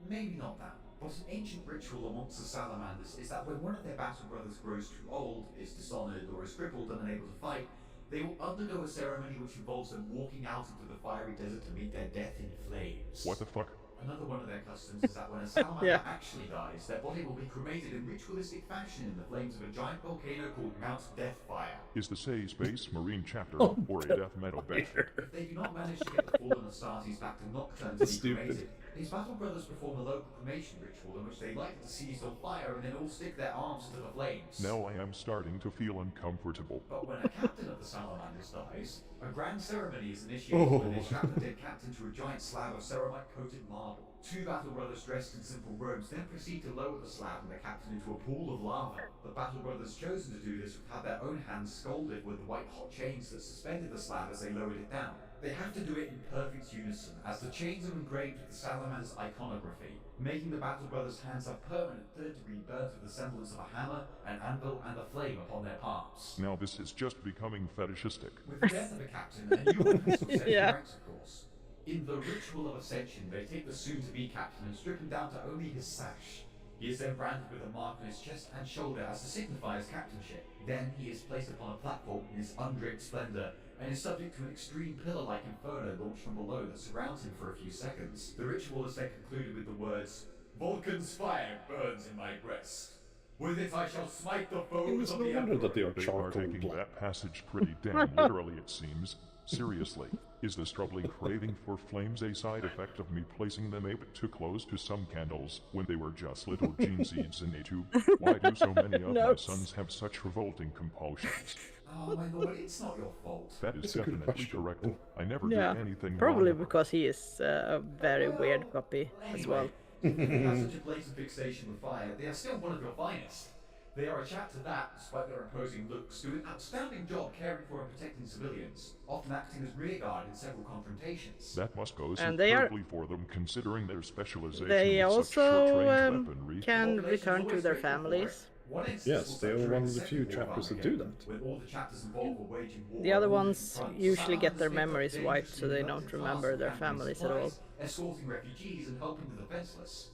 maybe not that. But an ancient ritual amongst the salamanders is that when one of their battle brothers grows too old, is dishonored, or is crippled and unable to fight, they will undergo a ceremony which involves them walking out into the fiery desert to meet their death in flames. What the fuck? Another one of their customs is that when a salamander actually dies, their body will be cremated in ritualistic fashion in the flames of a giant volcano called Mount Deathfire. Is this a Space Marine chapter or a death metal band? If they do not manage to get the fallen Astartes back to Nocturne to be cremated, these battle brothers perform a local cremation ritual in which they light the deceased on fire and then all stick their arms into the flames. Now I am starting to feel uncomfortable. But when a captain of the salamanders dies, a grand ceremony is initiated when they strap the dead captain to a giant slab of ceramite-coated marble. Two battle brothers dressed in simple robes then proceed to lower the slab and the captain into a pool of lava. The battle brothers chosen to do this would have their own hands scalded with the white-hot chains that suspended the slab as they lowered it down. They have to do it in perfect unison, as the chains are engraved with the salamander's iconography, making the battle brothers' hands have permanent third-degree burns with the semblance of a hammer, an anvil, and a flame upon their palms. Now this is just becoming fetishistic. With the death of a captain, a new one has to ascend ranks, of course. In the ritual of ascension, they take the soon-to-be captain and strip him down to only his sash. He is then branded with a mark on his chest and shoulder as to signify his captainship. Then he is placed upon a platform in his undraped splendor, and is subject to an extreme pillar-like inferno launched from below that surrounds him for a few seconds. The ritual is then concluded with the words, "Vulcan's fire burns in my breast. With it I shall smite the It foes was of no the wonder Emperor." that they are They are charcoal taking black. that passage pretty damn literally, it seems. Seriously, is this troubling craving for flames a side effect of me placing them a bit too close to some candles when they were just little gene seeds in a tube? Why do so many of my sons have such revolting compulsions? Oh my lord, it's not your fault. That is That's a good definitely question. correct. I never did anything probably wrong. because he is a very weird puppy as well. If they have such a blatant fixation with fire, they are still one of your finest. They are a chapter that, despite their imposing looks, do an outstanding job caring for and protecting civilians, often acting as rearguard in several confrontations. That must go And they are- superbly for them, considering their specialization They in such short-range also weaponry. can return to their families. One instance Yes, was they that are during one the of the few Second War chapters that Armageddon, do that. when all the chapters involved were waging war The other on all ones different fronts, usually get their salamanders picked up memories dangerous wiped so they new don't weapons remember and their gathering families at all. supplies, escorting refugees and helping the defenseless.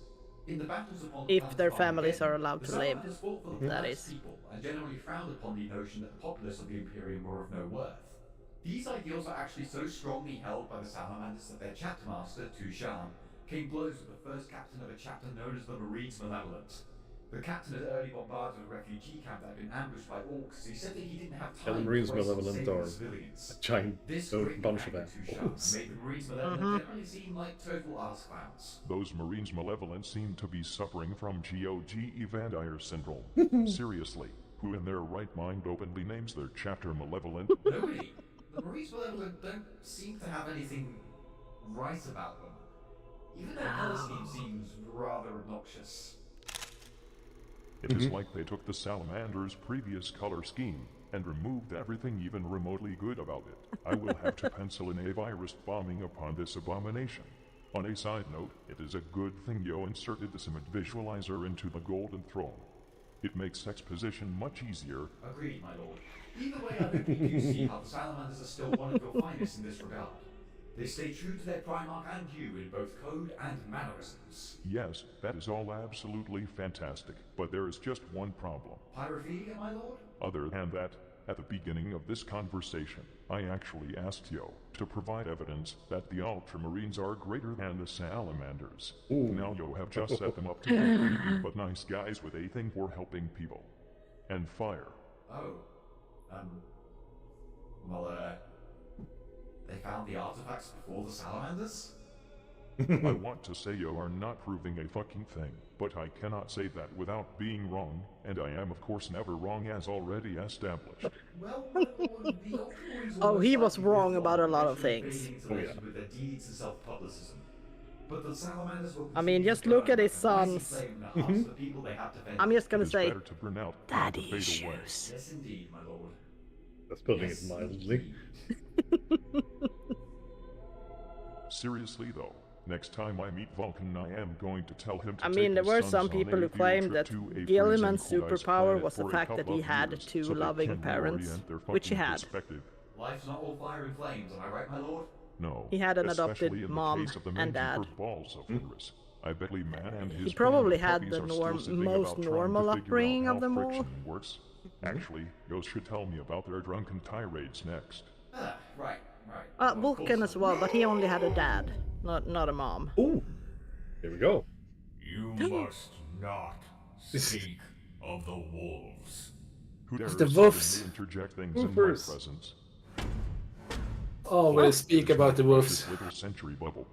In the battles upon If planet their families Armageddon, are allowed the to live, salamanders fought for the that poorest is. people and generally frowned upon the notion that the populace of the Imperium were of no worth. These ideals are actually so strongly held by the salamanders that their chapter master, Tushan, came blows with the first captain of a chapter known as the Marines Malevolent. The captain had early bombarded a refugee camp that had been ambushed by orcs. He said that he didn't have time the to Marines waste on Malevolent saving are civilians. a giant This bunch of Tushan assholes. made the Marines Malevolent generally seem like total ass clowns. Those Marines Malevolent seem to be suffering from GOG Evandire syndrome. Seriously, who in their right mind openly names their chapter Malevolent? Nobody. The Marines Malevolent don't seem to have anything right about them. Even their color scheme seems rather obnoxious. It is like they took the Salamander's previous color scheme and removed everything even remotely good about it. I will have to pencil in a virus bombing upon this abomination. On a side note, it is a good thing Yo inserted this image visualizer into the Golden Throne. It makes exposition much easier. Agreed, my lord. Either way, I don't think you see how the salamanders are still one of your finest in this regard. They stay true to their Primarch and you in both code and mannerisms. Yes, that is all absolutely fantastic, but there is just one problem. Pyrophilia, my lord? Other than that, at the beginning of this conversation, I actually asked Yo to provide evidence that the Ultramarines are greater than the Salamanders. Now Yo have just set them up to be creepy but nice guys with a thing for helping people. And fire. Oh. Well, they found the artifacts before the salamanders? I want to say you are not proving a fucking thing, but I cannot say that without being wrong, and I am of course never wrong as already established. Well, the Ultramarines Oh, he was almost wrong likely about a lot of eventually things. fading into legend with their deeds and self-publicism. But the salamanders will I mean, continue just to look burn at his like a mighty sons. flame in the hearts of the people they have defended. I'm just It gonna is say, better to burn out than daddy to fade away. issues. Yes, indeed, my lord. That's putting Yes, it mildly. indeed. Seriously though, Next time I meet Vulcan, I am going to tell him to I take mean, there his were sons some on people a who field claimed trip that to a Gilliman's freezing cold ice superpower planet was the for a fact that couple he of had years, two so they loving can parents, reorient their which he fucking had. perspective. Life's not all fire and flames, am I right, my lord? No. He had an especially adopted in mom the case of the and men who dad. hurt balls of Icarus. I bet Lee Man and his He probably band of had the puppies are still sitting most about trying normal to figure upbringing out of how them all. friction works. Actually, Ghost should tell me about their drunken tirades next. Right. Of course Vulcan as well, but he only had a dad, not a mom. Ooh, here we go. You must not speak of the wolves. Who dares the wolves. interject things in my Wolfers. presence? Oh, we'll speak about the wolves. This little century bubble.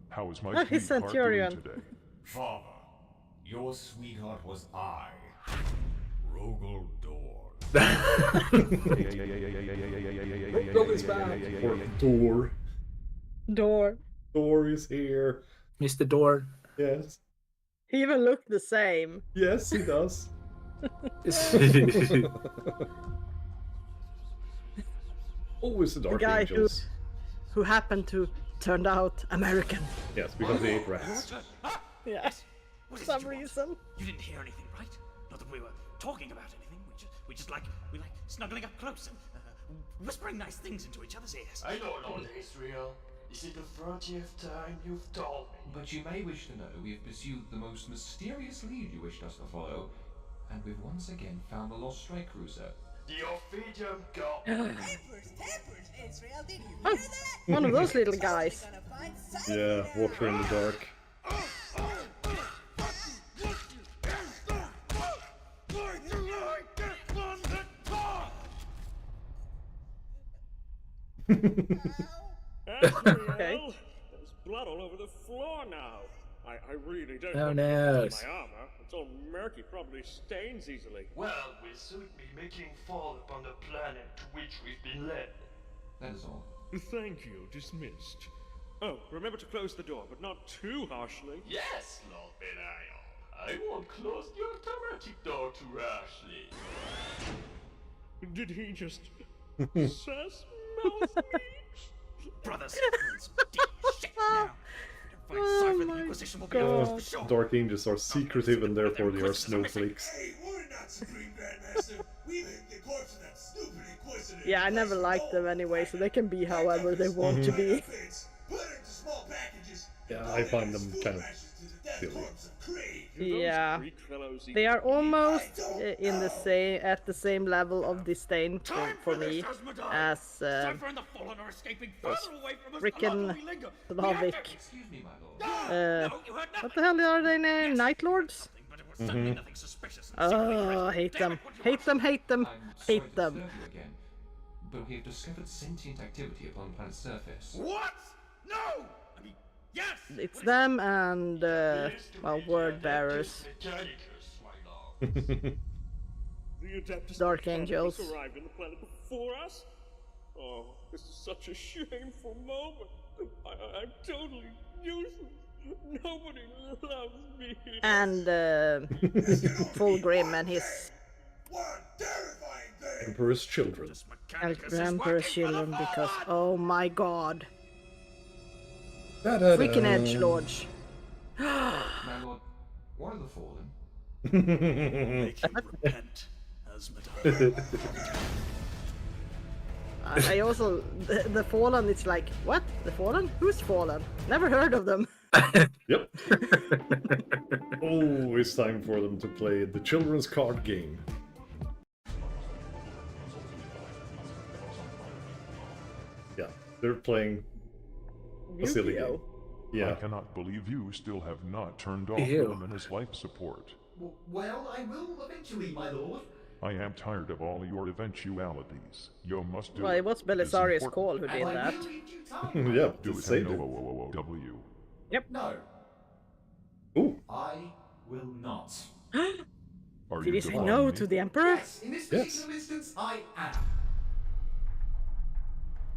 How is my Oh, he's sweetheart Centurion. doing today? Father, your sweetheart was I, Rogel Dor. Or Door. Thor is here. Mr. Door. Yes. He even looked the same. Yes, he does. Always the The Dark guy Angels. who happened to turned out American. Yes, because they ate rats. Yeah. What For is it some you want? reason. You didn't hear anything, right? Not that we were talking about anything. We just like snuggling up close and whispering nice things into each other's ears. I know, Lord Israel. Is it the 30th time you've told me? But you may wish to know we have pursued the most mysterious lead you wished us to follow, and we've once again found the lost strike cruiser. The Ophidian God. Tampers, Israel, did you hear Oh, that? one of those little guys. Yeah, Walker in the dark. Okay. There's blood all over the floor now. I really don't Oh, want no. to touch my armor. It's all murky, probably stains easily. Well, we'll soon be making fall upon the planet to which we've been led. That is all. Thank you, dismissed. Oh, remember to close the door, but not too harshly. Yes, Lord Belial. I won't close the automatic door too rashly. Did he just sass mouth me? Brothers, shit now. If we don't find Cypher, the Inquisition will be God. ours for sure. Dark Angels are secretive and therefore they are snowflakes. Hey, we're not Supreme Grandmaster. We hit the corpse of that stupid Inquisitor. Yeah, I never liked them anyway, so they can be however they want to be. Put her into small packages. Yeah, I find them kind of silly. Yeah, they are almost in the same at the same level of disdain for me as Cypher and the Fallen are escaping further away from us the frickin' longer we linger. Slavic. Excuse me, my lord. What the hell are they named? Night Lords? But it was certainly nothing suspicious. Oh, hate them. Hate them, hate them, I'm sorry hate to them. disturb you again, but we have discovered sentient activity upon the planet's surface. What? No! I mean, yes! It's them and, well, word bearers. The Adeptus Dark Mechanicus Angels. arrived on the planet before us? Oh, this is such a shameful moment. I'm totally useless. Nobody loves me. And, Fulgrim and his Emperor's children. Emperor's children because, oh my god. Da-da-da. Freaking edgelords. My lord, what are the Fallen? Make him repent, Asmodai. I also, the Fallen, it's like, what? The Fallen? Who's Fallen? Never heard of them. Yep. Oh, it's time for them to play the children's card game. Yeah, they're playing a silly game. I Yeah. cannot believe you still have not turned off Ew. Luminous life support. Well, I will eventually, my lord. I am tired of all your eventualities. You must do Well, it was It is Belisarius important. Cole who did And I that. will in due time. Yeah, Do to it save no, it. W. No, Ooh, I will not. Are Did you he say defying no me? to the Emperor? Yes, in this Yes. particular instance, I am.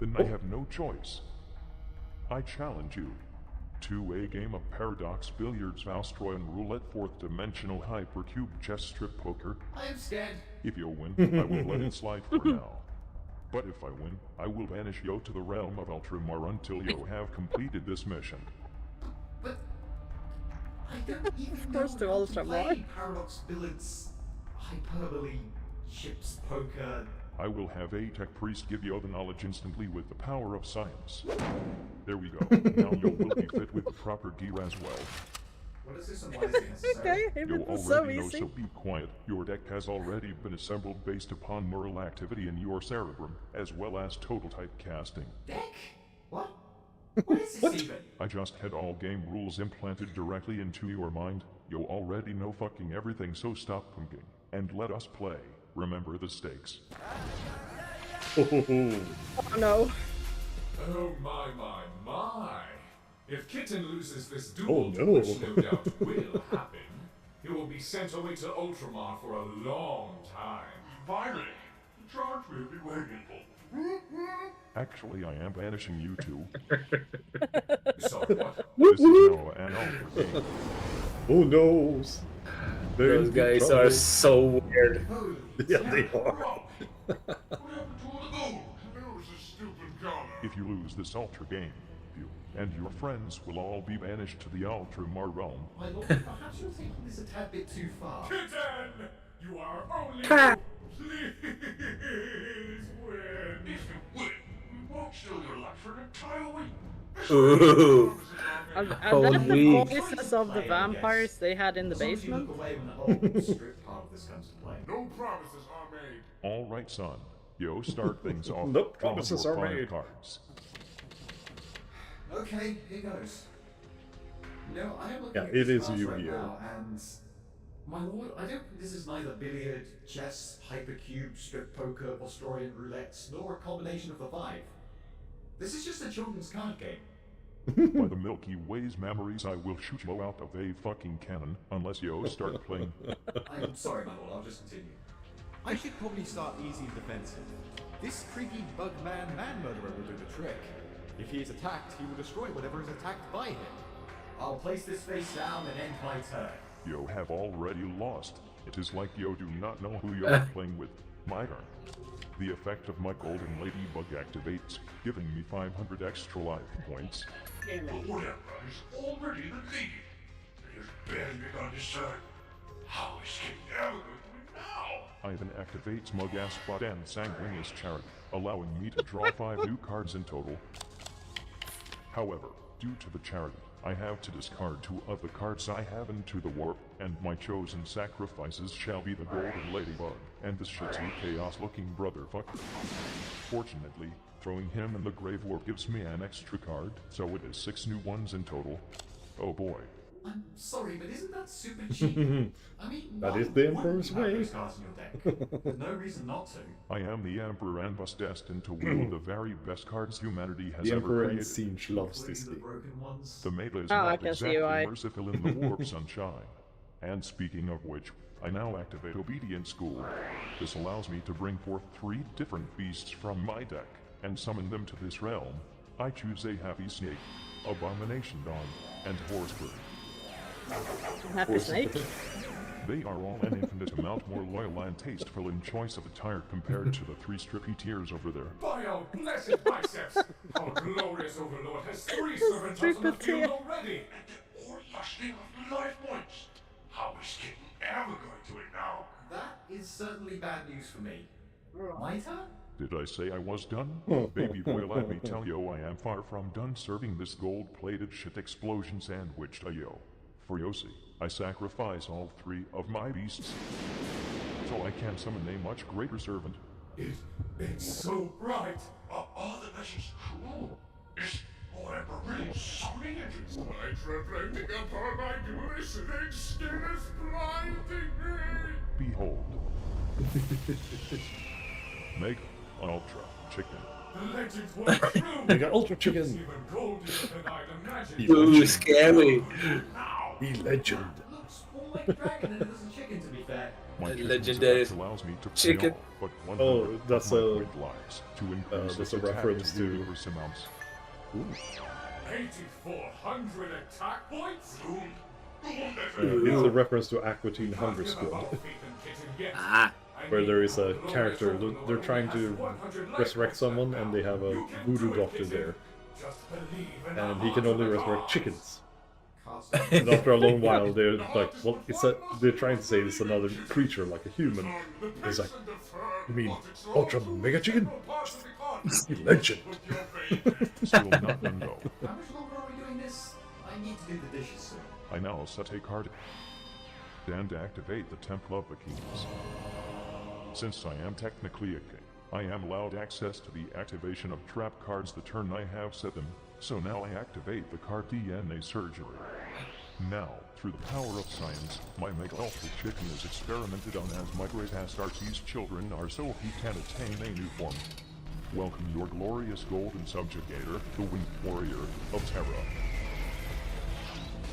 Then I have no choice. I challenge you to a game of Paradox Billiards, Valstroy, and Roulette, fourth dimensional hypercube chess strip poker. I am scared. If you win, I will let it slide for now. But if I win, I will banish you to the realm of Ultramar until you have completed this mission. don't even Of know course, to how Ultra to play more. Paradox Billiards, Hyperbole, Chips, Poker. I will have a tech priest give you the knowledge instantly with the power of science. There we go. Now you will be fit with the proper gear as well. What is this and why is it necessary? Okay, if You it was so already know, easy. so be quiet. Your deck has already been assembled based upon neural activity in your cerebrum, as well as total type casting. Deck? What? What is this even? I just had all game rules implanted directly into your mind. You already know fucking everything, so stop thinking and let us play. Remember the stakes. Oh no. Oh my. If Kitten loses this Oh, duel, no. which no doubt will happen, he will be sent away to Ultramar for a long time. Finally, the charge will be waiting for. Actually, I am banishing you two. Sorry, what? This is now an alpha game. Who knows? There Those is big guys trouble. are so weird. Yeah, they are. If you lose this Ultra game, you and your friends will all be banished to the Ultramar realm. My lord, perhaps you're taking this a tad bit too far. Kitten! You are only... Please win! If you win, we won't steal your life for an entire week. Ooh. Are that Holy. the voices of the vampires they had in the As long as you basement? look away when the whole strict part of this comes to play. No promises are made. All right, son. Yo, start things off. No Draw promises your are 5 made. cards. Okay, here goes. No, I am looking Yeah, at it these is cards Yu-Gi-Oh! right now, and my lord, I don't think this is neither billiard, chess, hypercube, strip poker, Australian roulette, nor a combination of the 5. This is just a children's card game. By the Milky Way's memories, I will shoot you out of a fucking cannon unless you start playing. I'm sorry, my lord, I'll just continue. I should probably start easy and defensive. This creepy bug man murderer will do the trick. If he is attacked, he will destroy whatever is attacked by him. I'll place this face down and end my turn. You have already lost. It is like you do not know who you are playing with. My turn. The effect of my golden ladybug activates, giving me 500 extra life points. But whatever is already the lead. It has barely begun his turn. How is King ever going to win now? Ivan activates Mugaspot and Sanguineous Chariot, allowing me to draw 5 new cards in total. However, due to the chariot, I have to discard 2 of the cards I have into the warp, and my chosen sacrifices shall be the golden ladybug and the shitty chaos-looking brotherfucker. Fortunately, throwing him in the grave warp gives me an extra card, so it is 6 new ones in total. Oh boy. I'm sorry, but isn't that super cheap? I mean, That why is the wouldn't Emperor's you have way. those cards in your deck? There's no reason not to. I am the Emperor and was destined to wield the very best cards humanity has The ever Emperor and created. Siege loves this The game. broken ones. The meta is Oh, I not can see exactly why. merciful in the warp, sunshine. And speaking of which, I now activate Obedience School. This allows me to bring forth 3 different beasts from my deck and summon them to this realm. I choose a Happy Snake, Abomination Dawn, and Horseburn. Happy Snake? They are all an infinite amount more loyal and tasteful in choice of attire compared to the 3 strippy tiers over there. By our blessed biceps, our glorious overlord has 3 servant on the field already. Or lusting of life points. How is Kitten ever going to win now? That is certainly bad news for me. My turn? Did I say I was done? Baby boy, let me tell you, I am far from done serving this gold-plated shit explosion sandwich to you. For Yossi, I sacrifice all 3 of my beasts, so I can summon a much greater servant. It's so bright. Are the measures cruel? Is Lord Emperor really summoning it? Light reflecting upon my glistening skin is blinding me. Behold. Mega Ultra Chicken. The legends were true. Mega Ultra It's Chicken. even goldier than I'd imagined. Ooh, scary. The legend. Looks more like a dragon than it does a chicken, to be fair. My chosen Legendary select allows me to chicken. play all but 100 Oh, that's of my a- grid lives to increase that's its a attack reference to- universe amounts. 8,400 attack points? It's a reference to Aqua Teen Hunger Squad, Ah. where there is a character, they're trying to resurrect someone and they have a voodoo doctor there. And he can only resurrect chickens. cards. And after a long while, they're like, well, they're trying to say it's another creature, like a human. It's like, you mean Ultra Mega Chicken? Legend. Still not done though. How much longer are we doing this? I need to do the dishes soon. I now set a card and activate the Temple of the Kings. Since I am technically a king, I am allowed access to the activation of trap cards the turn I have set them, so now I activate the card DNA Surgery. Now, through the power of science, my Mega Ultra Chicken is experimented on as my great Astartes children are so he can attain a new form. Welcome your glorious golden subjugator, the Winged Warrior of Terra.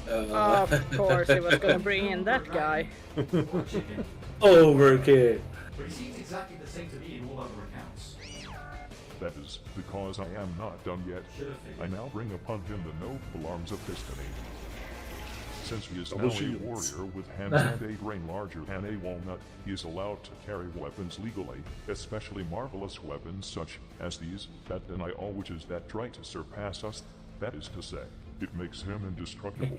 Of course, he was gonna bring in that guy. Overkill. But he seems exactly the same to me in all other accounts. That is because I am not done yet. I now bring upon him the noble arms of destiny. Since he is now a warrior with hands and a brain larger than a walnut, he is allowed to carry weapons legally, especially marvelous weapons such as these that deny all witches that try to surpass us. That is to say, it makes him indestructible.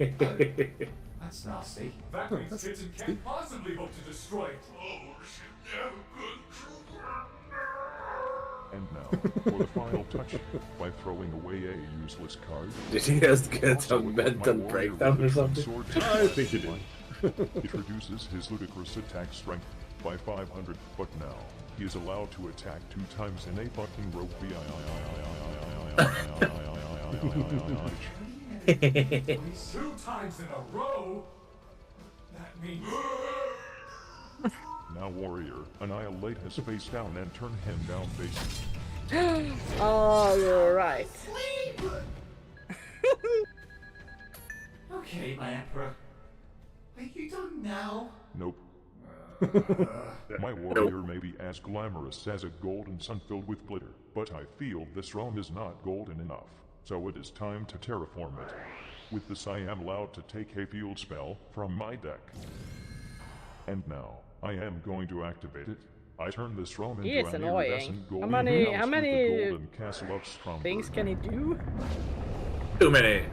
That's nasty. That means Kitten can't possibly hope to destroy it. And now, for the final touch, by throwing away a useless card. Did he just get a mental breakdown or something? I think he did. It reduces his ludicrous attack strength by 500, but now, he is allowed to attack 2 times in a fucking rope. 2 times in a row? That means... Now warrior, annihilate his face down and turn him down facing. Oh, you're right. Okay, my emperor. Are you done now? Nope. My warrior may be as glamorous as a golden sun filled with glitter, but I feel this realm is not golden enough, so it is time to terraform it. With this I am allowed to take a field spell from my deck. And now, I am going to activate it. I turn this realm into an iridescent golden how many golden castle of Stromberg. things can he do? Too many.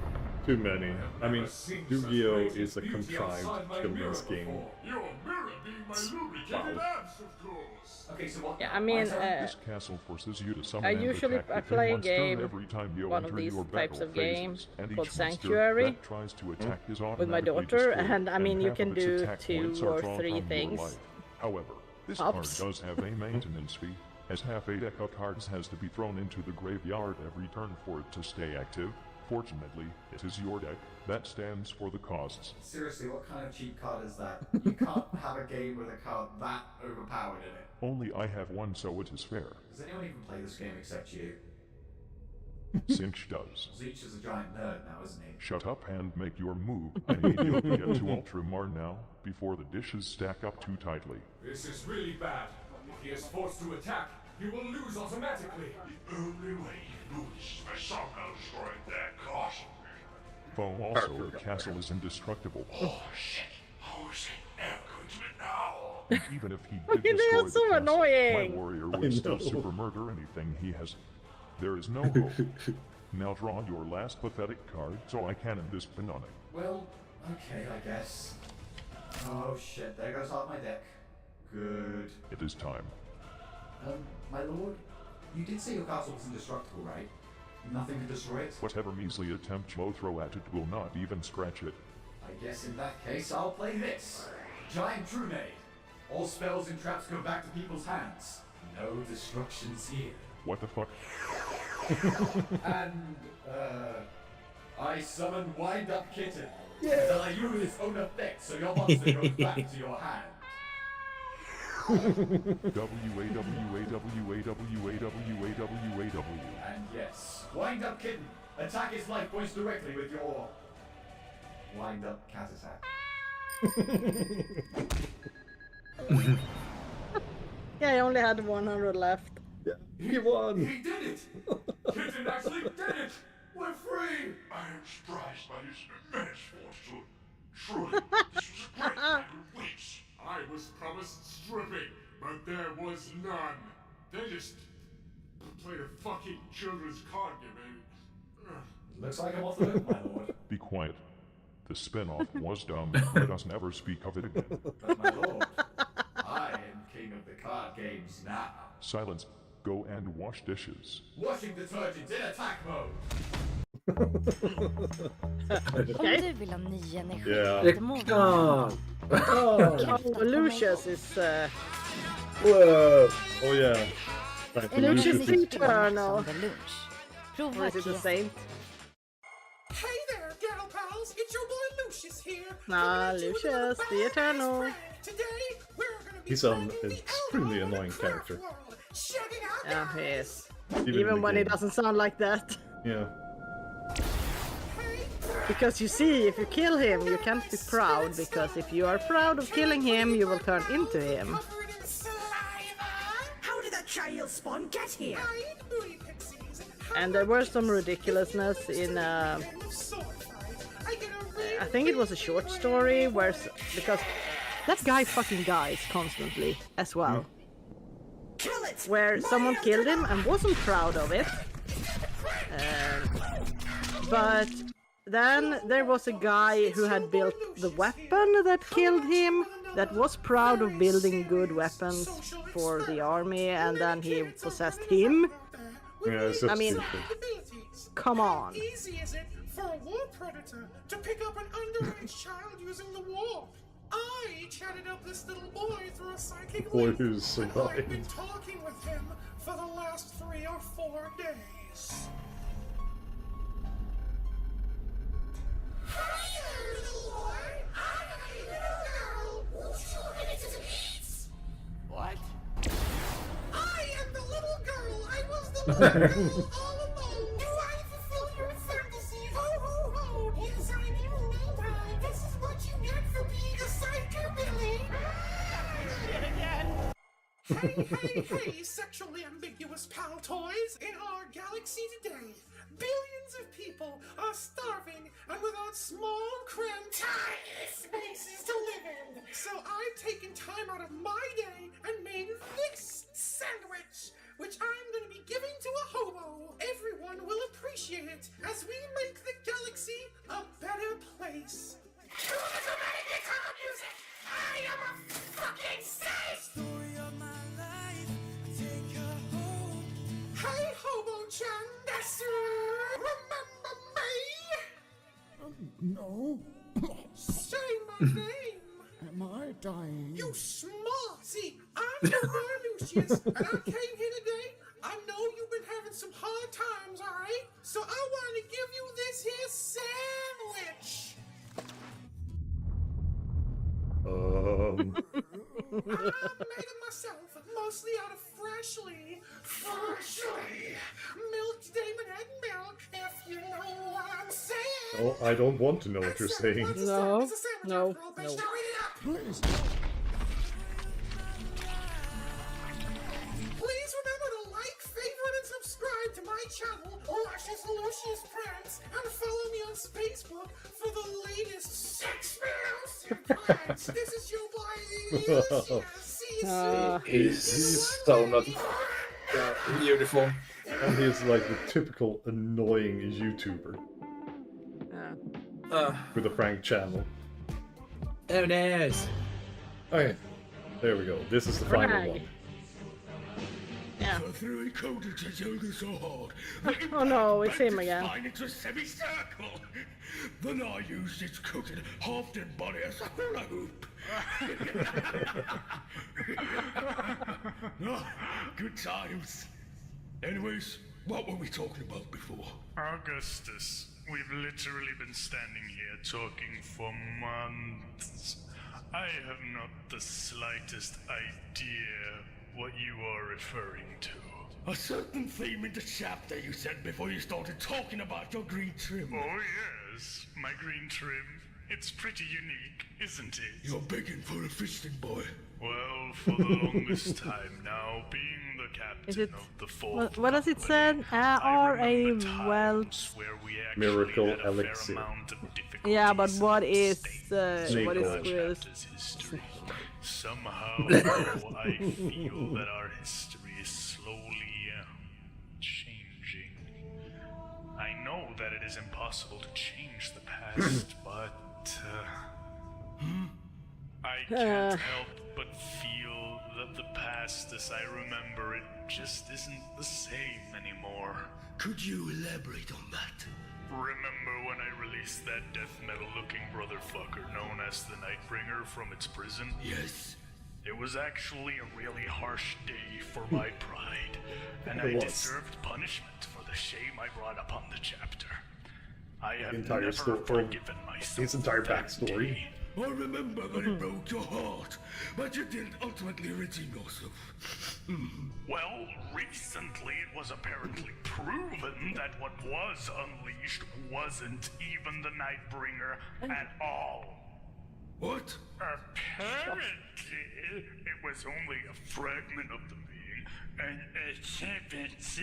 Too many. I mean, Yu-Gi-Oh! Is a contrived children's game. Your mirror being my lubricated abs, of course. Okay, so what? Yeah, I mean, this castle forces you to summon I and usually attack play a monster game, every time you one enter of these your types battle of games phases, and called each monster Sanctuary that tries to attack is with my automatically daughter, destroyed, and I mean, you half can of its do attack 2 points are or drawn 3 from your things. life. However, this Ops. card does have a maintenance fee, as half a deck of cards has to be thrown into the graveyard every turn for it to stay active. Fortunately, it is your deck that stands for the costs. Seriously, what kind of cheap card is that? You can't have a game with a card that overpowered in it. Only I have one, so it is fair. Does anyone even play this game except you? Sinch does. Zeech is a giant nerd now, isn't he? Shut up and make your move. I need you to get to Ultramar now, before the dishes stack up too tightly. This is really bad. If he is forced to attack, he will lose automatically. The only way you lose is by somehow destroying that castle. Also, the castle is indestructible. Oh shit! How is he ever going to win now? And even if he did They destroy are the so castle, annoying. my warrior would still super murder anything he has. There is no hope. Now draw your last pathetic card so I can end this pin on it. Well, okay, I guess. Oh shit, there goes half my deck. Good. It is time. My lord, you did say your castle was indestructible, right? Nothing to destroy it? Whatever measly attempt you throw at it will not even scratch it. I guess in that case, I'll play this. Giant Trunade. All spells and traps go back to people's hands. No destructions here. What the fuck? And, I summon Wind Up Kitten. Yeah. And then I use its own effect so your monster goes back to your hand. W-A-W-A-W-A-W-A-W-A-W-A-W. And yes, Wind Up Kitten. Attack its life points directly with your Wind Up Cat Attack. Yeah, I only had 100 left. Yeah, he won! He did it! Kitten actually did it! We're free! I am surprised by his immense fortitude. Truly, this was a great man of weeks. I was promised stripping, but there was none. They just played a fucking children's card game, man. Looks like I'm off the hook, my lord. Be quiet. The spin-off was dumb. Let us never speak of it again. But my lord, I am king of the card games now. Silence. Go and wash dishes. Washing detergent in attack mode. Okay. Om du vill ha ny energi Yeah. Det imorgon, kan. Oh, Lucius is Whoa. Oh yeah. Time for eller Lucius Lucius. Eternal. under lunch. Or Prova is it the kräftor. saint? Hey there, gal pals! It's your boy Lucius here. Nah, Lucius, the Eternal. Today we're gonna be He's an playing the extremely Alfabusa annoying craft character. world. Check it out, Yeah, he guys. is. in Even the when he game. doesn't sound like that. Yeah. Because you see, if you kill him, you can't be proud, because if you are proud of killing him, you will turn into him. Covered in saliva. How did that child spawn get here? Booty pixies. And there were some ridiculousness in, I think it was a short story where, because that guy fucking dies constantly as well. Kill it. Where someone killed him and wasn't proud of it. But then there was a guy who had built the weapon that killed him, that was proud of building good weapons for the army, and then he possessed him. Yeah, it's just I mean, Abilities. come on. Easy is it for a war predator to pick up an underage child using the warp? I chatted up this little boy through a psychic Boy link, who's and I've been survived. talking with him for the last 3 or 4 days. What? I am the little girl. I was the little girl all along. Do I fulfill your fantasy? Ho ho ho! Yes, I do. This is what you get for being a psychobilly. Hey, sexually ambiguous pal toys! In our galaxy today, billions of people are starving and without small, cramped, tiny spaces to live in. So I've taken time out of my day and made this sandwich, which I'm going to be giving to a hobo. Everyone will appreciate it as we make the galaxy a better place. Cue the dramatic guitar music! I am a fucking saint! Story of my life, take her home. Hey, Hobo-chan, that's remember me? No. Say my name. Am I dying? You smart. See, I'm the boy Lucius, and I came here today. I know you've been having some hard times, alright? So I want to give you this here sandwich. Um. I made it myself, mostly out of freshly milked Damon Head milk, if you know what I'm saying. Oh, I don't want to know what you're saying. No, no, no. Please. Please remember to like, favorite, and subscribe to my channel, Luscious Lucius Pranks, and follow me on Facebook for the latest sex videos and pranks. This is your boy Lucius. See you soon. He's so not uniform. And he's like the typical annoying YouTuber with a prank channel. Oh, nice. Okay, there we go. This is the final Prank. one. Yeah. For 3 coded to do this so hard. Oh no, it's him Bent again. its spine into a semicircle. Then I used its coated half-dead body as a hula hoop. Oh, good times. Anyways, what were we talking about before? Augustus, we've literally been standing here talking for months. I have not the slightest idea what you are referring to. A certain theme in the chapter you said before you started talking about your green trim. Oh yes, my green trim. It's pretty unique, isn't it? You're begging for a fisting boy. Well, for the longest time now, being the Is captain it? of the fourth What does it say? R.A. Welch. where we actually Miracle had a fair elixir. amount of difficulties. Yeah, but what is Snake what is oil. Squirrel's? History. Somehow, though, I feel that our history is slowly changing. I know that it is impossible to change the past, but but I can't help but feel that the past as I remember it just isn't the same anymore. Could you elaborate on that? Remember when I released that death metal looking brotherfucker known as the Nightbringer from its prison? Yes. It was actually a really harsh day for my pride, and It I was. deserved punishment for the shame I brought upon the chapter. I have Entire never story, forgiven myself. his entire that backstory. day. I remember that it broke your heart, but you didn't ultimately redeem yourself. Well, recently it was apparently proven that what was unleashed wasn't even the Nightbringer at all. What? Apparently, it was only a fragment of the being, and a seventh.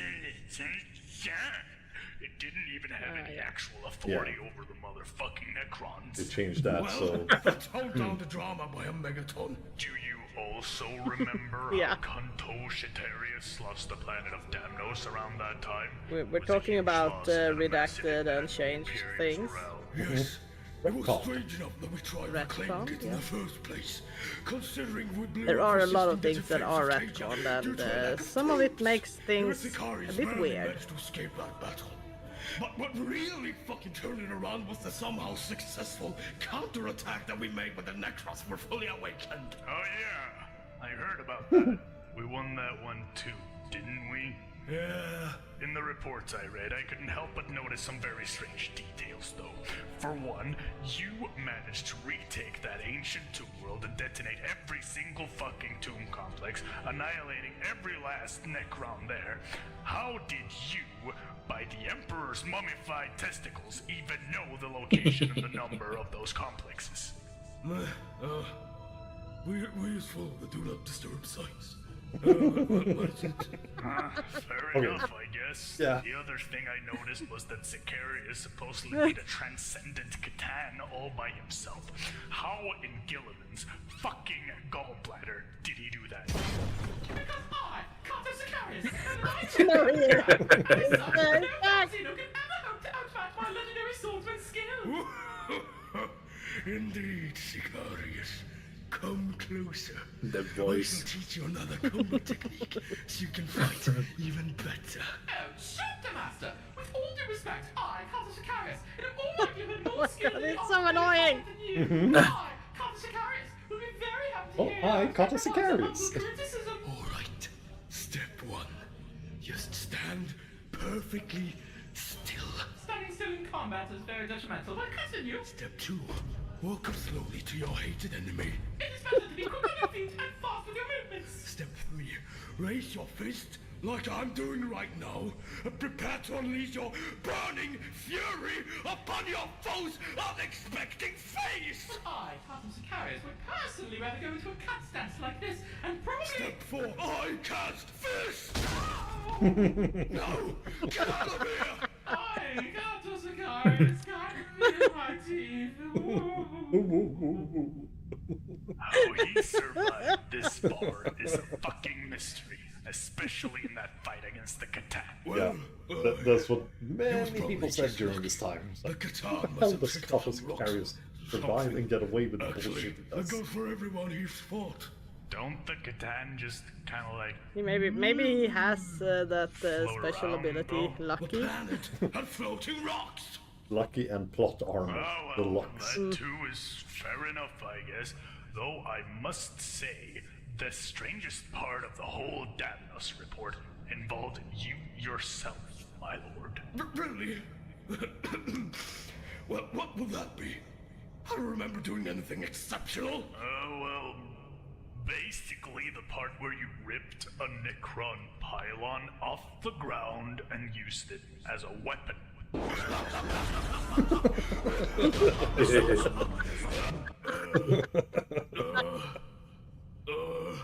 It didn't even have any actual authority over the motherfucking Necrons. They changed that, so... Let's hold down the drama by a megaton. Do you also remember Yeah. how Canto Shetarius lost the planet of Damnos around that time? We're talking about redacted and changed things. Yes. It was Retcon. strange enough that we tried reclaiming it in the first place, considering we blew There are a lot of persistent things that are defenses taken retconned, due to a and lack of some of it makes things Sicarius a bit barely weird. managed to escape that battle. But what really fucking turned it around was the somehow successful counterattack that we made when the Necrons were fully awakened. Oh yeah, I heard about that. We won that one too, didn't we? Yeah. In the reports I read, I couldn't help but notice some very strange details, though. For one, you managed to retake that ancient tomb world and detonate every single fucking tomb complex, annihilating every last Necron there. How did you, by the Emperor's mummified testicles, even know the location and the number of those complexes? We use full the do not disturb signs. What is it? Fair enough, I guess. Yeah. The other thing I noticed was that Sicarius supposedly made a transcendent Catan all by himself. How in Gilliman's fucking gallbladder did he do that? Because I, Canto Sicarius, No, yeah. no can ever hope to outmatch my legendary swordsman skills. Indeed, Sicarius. Come closer. The I voice. shall teach you another combat technique so you can fight even better. Oh, shut the master! With all due respect, I, Canto Sicarius, in all likelihood more skilled in the It's art so of annoying. than you. I, Canto Sicarius, will be very happy to hear I, your Canto remarks Sicarius. about criticism. Alright, step one. Just stand perfectly still. Standing still in combat is very detrimental, but continue. Step two. Walk up slowly to your hated enemy. It is better to be quick on your feet and fast with your movements. Step three. Raise your fist like I'm doing right now, and prepare to unleash your burning fury upon your foe's unexpected face! But I, Canto Sicarius, would personally rather go into a cat stance like this, and probably... Step four. I cast fist! Oh, No! Get out of here! I, Canto Sicarius, can't feel my teeth. How he survived this far is a fucking mystery, especially in that fight against the Catan. Yeah, that's what many people said during this time. It's The like, Catan how must does have picked Canto up on rocks. Sicarius survive and get away with the Actually, bullshit he that does? goes for everyone he's fought. Don't the Catan just kind of like Maybe he has that special around, ability, though? Lucky. The planet had floating rocks! Lucky and plot armor, Oh, the well, Lux. that too is fair enough, I guess. Though I must say, the strangest part of the whole Damnos report involved you yourself, my lord. Really? Well, what will that be? I don't remember doing anything exceptional. Well, basically the part where you ripped a Necron pylon off the ground and used it as a weapon.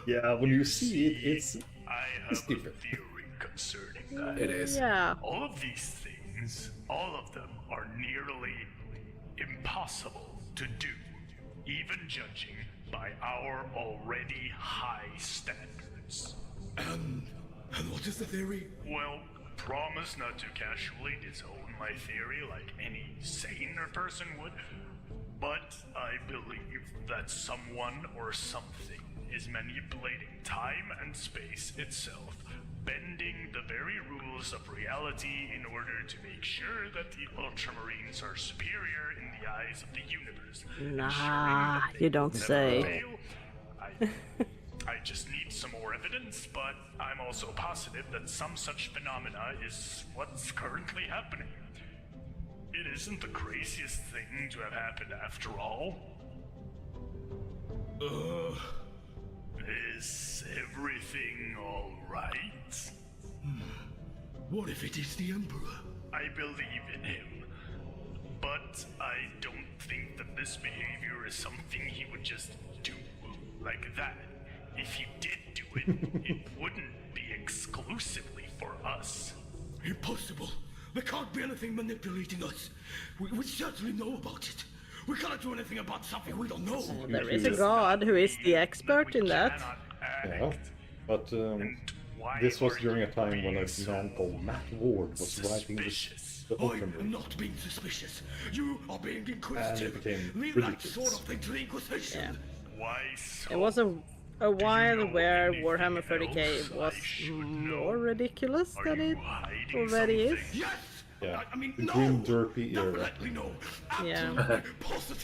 Yeah, when you see it, it's I have a different. theory concerning that. It is. Yeah. All of these things, all of them are nearly impossible to do, even judging by our already high standards. And what is the theory? Well, promise not to casually disown my theory like any saner person would. But I believe that someone or something is manipulating time and space itself, bending the very rules of reality in order to make sure that the Ultramarines are superior in the eyes of the universe. Nah, you don't say. I just need some more evidence, but I'm also positive that some such phenomena is what's currently happening. It isn't the craziest thing to have happened after all. Is everything all right? What if it is the Emperor? I believe in him, but I don't think that this behavior is something he would just do like that. If he did do it, it wouldn't be exclusively for us. Impossible. There can't be anything manipulating us. We certainly know about it. We cannot do anything about something we don't know. There is a god who is the expert in that. Yeah, but this was during a time when a man called Matt Ward was writing the I'm Ultramarines. not being suspicious. You are being And inquisitive. it became Leave that ridiculous. sort of thing to the Inquisition. Why so? It was a while where Warhammer 40k was more ridiculous than it already is. Yeah, the grim, derpy era. Yeah.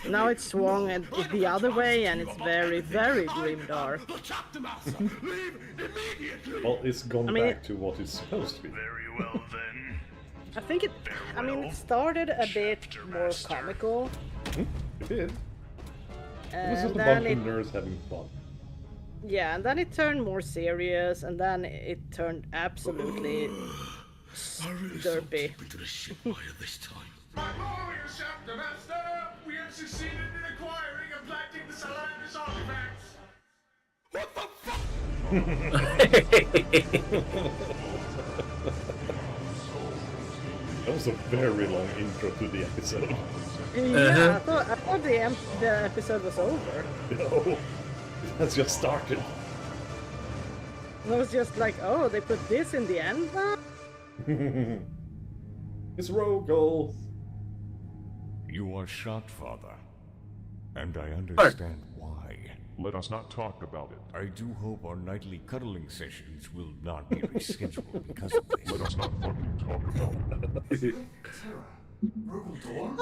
Now it's swung the other way, and it's very, very grim dark. Well, it's gone back to what it's supposed to be. Very well then. I think it. I mean, it started a bit more comical. It did. It was just a then bunch of nerds having fun. Yeah, and then it turned more serious, and then it turned absolutely derpy. Into the ship fire this time. My glorious chapter master, we have succeeded in acquiring and planting the Shenanigans artifacts. What the That was a very long intro to the episode. Yeah, I thought the episode was over. No, it has just started. And I was just like, oh, they put this in the end now? It's Rogol. You are shot, Father. And I understand why. Let us not talk about it. I do hope our nightly cuddling sessions will not be rescheduled because of this. Let us not fucking talk about it. Terra, Rogol Dawn?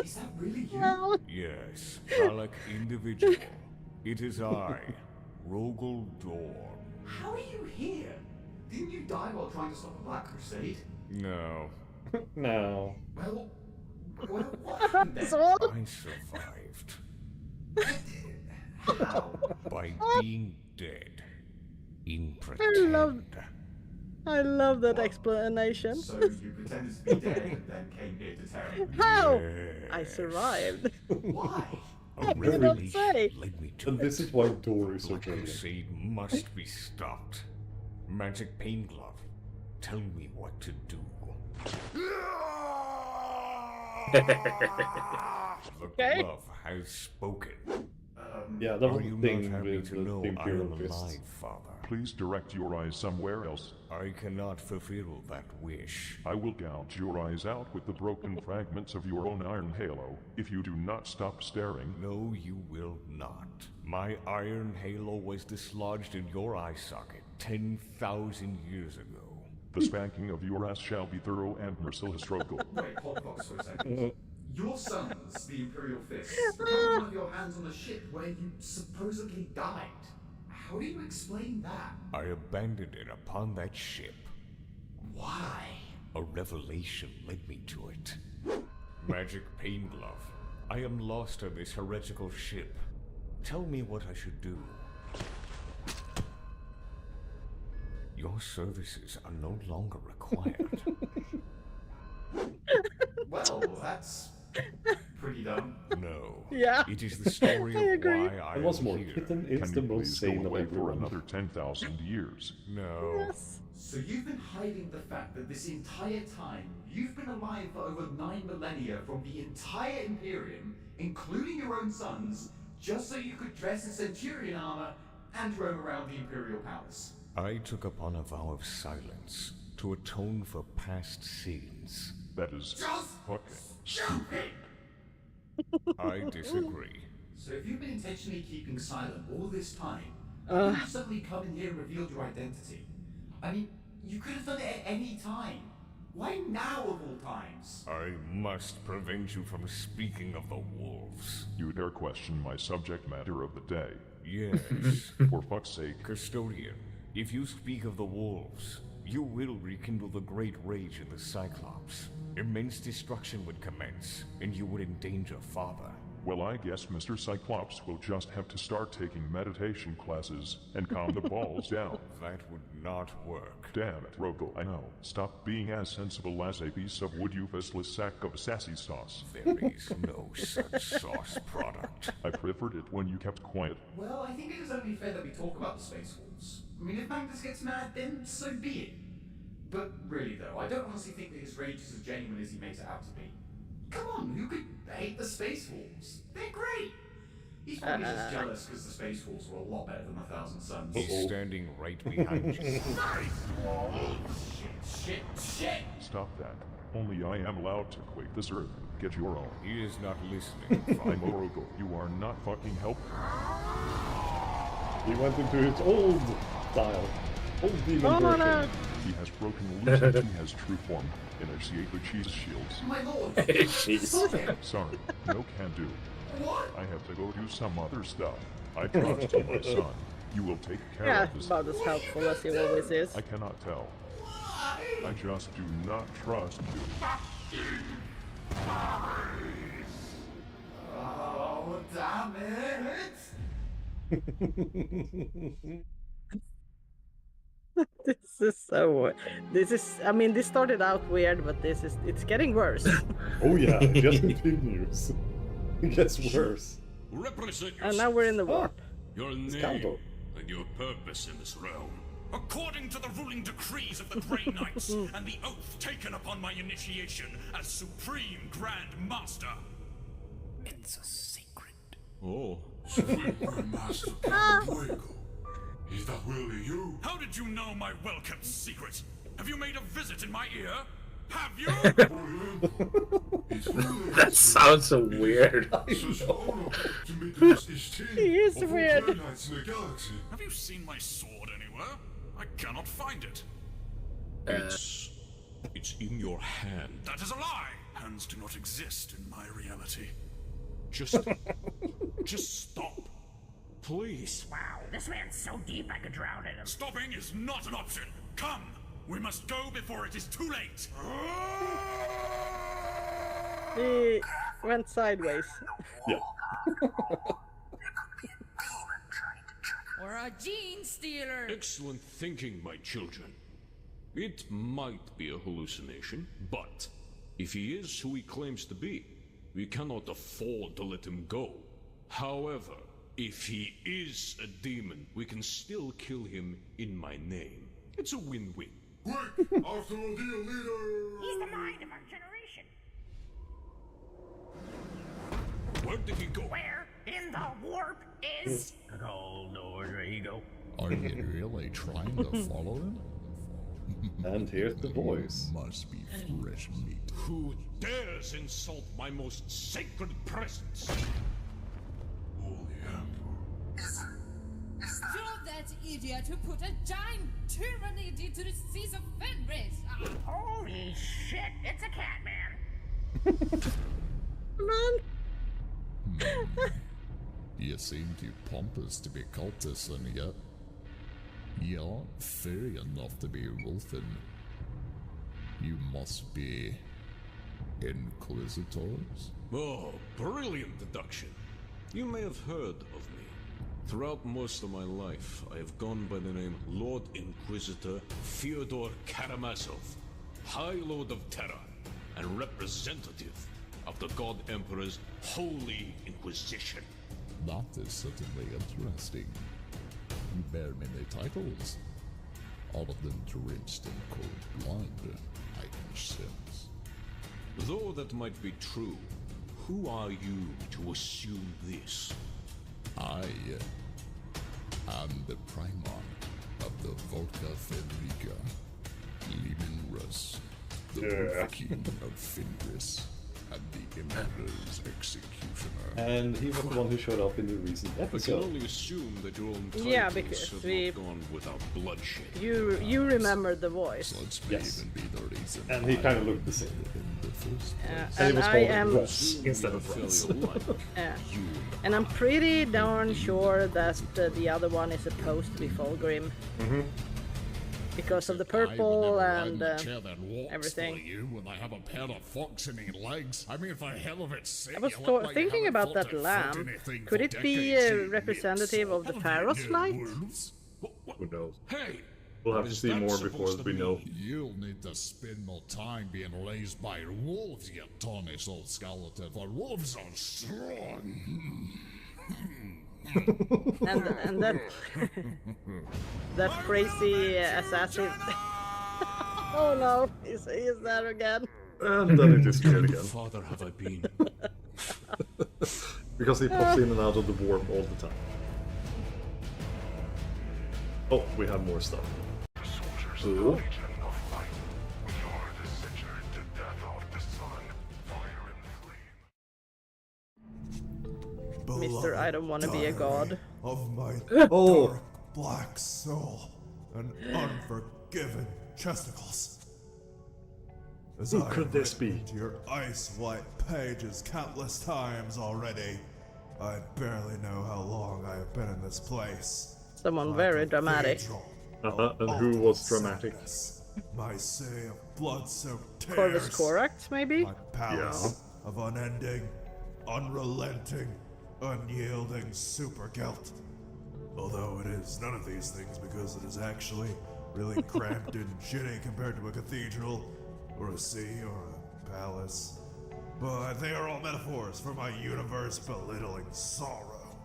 Is that really you? No. Yes, Alec individual. It is I, Rogol Dorn. How are you here? Didn't you die while trying to stop a Black Crusade? No. No. Well, what happened then? I survived. How? By being dead. In I pretend. love that explanation. So you pretended to be dead and then came here to Terra? How? Yes. I survived. Why? A You don't say. led me to And this is why Dor is so Black brilliant. Crusade must be stopped. Magic Pain Glove, tell me what to do. The glove has spoken. Yeah, that was Are the you thing not happy with to the know I Imperial am Fists. alive, Father? Please direct your eyes somewhere else. I cannot fulfill that wish. I will gouge your eyes out with the broken fragments of your own iron halo if you do not stop staring. No, you will not. My iron halo was dislodged in your eye socket 10,000 years ago. The spanking of your ass shall be thorough and merciless, Rogol. Wait, hold Fox for a second. Your sons, the Imperial Fists, recovered one of your hands on the ship where you supposedly died. How do you explain that? I abandoned it upon that ship. Why? A revelation led me to it. Magic Pain Glove. I am lost on this heretical ship. Tell me what I should do. Your services are no longer required. Well, that's pretty dumb. No. Yeah. It is the story I of agree. why I And what's am more, here. Kitten is Can the you most please go sane of away for everyone. another 10,000 years? No. Yes. So you've been hiding the fact that this entire time you've been alive for over 9 millennia from the entire Imperium, including your own sons, just so you could dress in Centurion armor and roam around the Imperial Palace. I took upon a vow of silence to atone for past sins. That is Just fucking stupid. I disagree. So if you've been intentionally keeping silent all this time, how can you suddenly come in here and revealed your identity? I mean, you could have done it at any time. Why now of all times? I must prevent you from speaking of the wolves. You dare question my subject matter of the day. Yes. For fuck's sake. Custodian, if you speak of the wolves, you will rekindle the great rage in the Cyclops. Immense destruction would commence, and you would endanger Father. Well, I guess Mr. Cyclops will just have to start taking meditation classes and calm the balls down. That would not work. Damn it, Rogo, I know. Stop being as sensible as a piece of wood, you faceless sack of sassy sauce. There is no such sauce product. I preferred it when you kept quiet. Well, I think it is only fair that we talk about the Space Wolves. I mean, if Magnus gets mad, then so be it. But really though, I don't honestly think that his rage is as genuine as he makes it out to be. Come on, who could hate the Space Wolves? They're great! He's probably just jealous because the Space Wolves were a lot better than 1,000 Suns. He's standing right behind you. Shit! Stop that. Only I am allowed to quake this earth. Get your own. He is not listening. I'm Orogo. You are not fucking helping. He went into his old style. Old demon version. He has broken loose and he has true form. Initiate the cheese shields. My lord! Sorry, no can do. What? I have to go do some other stuff. I trust you, my son. You will take care of this. About as helpful as he always is. I cannot tell. I just do not trust you. Oh, damn it! This is so. I mean, this started out weird, but it's getting worse. Oh yeah, it just continues. It gets worse. Represent And now we're in the warp. Your name Scandal. and your purpose in this realm. According to the ruling decrees of the Grey Knights and the oath taken upon my initiation as Supreme Grand Master. It's a secret. Oh. Supreme Grand Master Fuego. Is that really you? How did you know my well-kept secret? Have you made a visit in my ear? Have you? That sounds so weird. He is weird. Have you seen my sword anywhere? I cannot find it. It's in your hand. That is a lie. Hands do not exist in my reality. Just stop. Please. Wow, this man's so deep I could drown in him. Stopping is not an option. Come, we must go before it is too late. He went sideways. Yeah. Or a gene stealer. Excellent thinking, my children. It might be a hallucination, but if he is who he claims to be, we cannot afford to let him go. However, if he is a demon, we can still kill him in my name. It's a win-win. Quick! After all, dear leader! He's the mind of our generation. Where did he go? Where in the warp is... Oh, no, there you go. Are you really trying to follow him? And here's the voice. Must be fresh meat. Who dares insult my most sacred presence? You're that idiot who put a giant tyrannid into the seas of Fenris. Holy shit, it's a cat man. You seem too pompous to be cultists, and yet you aren't fairy enough to be wolfen. You must be inquisitors? Oh, brilliant deduction. You may have heard of me. Throughout most of my life, I have gone by the name Lord Inquisitor Fyodor Karamazov, High Lord of Terror, and representative of the God Emperor's Holy Inquisition. That is certainly interesting. You bear many titles, all of them drenched in cold blood, I can sense. Though that might be true, who are you to assume this? I am the Primarch of the Volca Federica, Lehman Russ, the Wolf King of Fenris, and the Commander's executioner. And he was the one who showed up in the recent I can episode. only assume that your own titles Yeah, because have we- not gone without bloodshed. You remember the voice. Yes. And he kind of looked the same. And And he was I called am Ross instead of Ross. and I'm pretty darn sure that the other one is supposed to be Fulgrim. Because of the purple and everything. You when I have a pair of functioning legs. I mean, for hell of its sake. I was you look like you thinking haven't about that fought a lamb. foot anything Could for it be decades, a you representative of the Pharaoh's light? Who knows? Hey! We'll have to is see that more before supposed to we be? know. You'll need to spend more time being raised by wolves, you tarnished old skeleton, for wolves are strong. and that that crazy assassin. Oh no, he's there again. And then it is killed again. Father have I been? Because he pops in and out of the warp all the time. Oh, we have more stuff. Ooh. Mr. I don't want to be a god. Of my Oh. dark black soul and unforgiven chesticles. As Who I could have this written be? into your ice-white pages countless times already, I barely know how long I have been in this place. Someone very dramatic. And who was dramatic? My city of blood-soaked Corvus tears. Corax, maybe? My palace of unending, unrelenting, unyielding super guilt. Although it is none of these things because it is actually really cramped and shitty compared to a cathedral, or a sea, or a palace. But they are all metaphors for my universe belittling sorrow.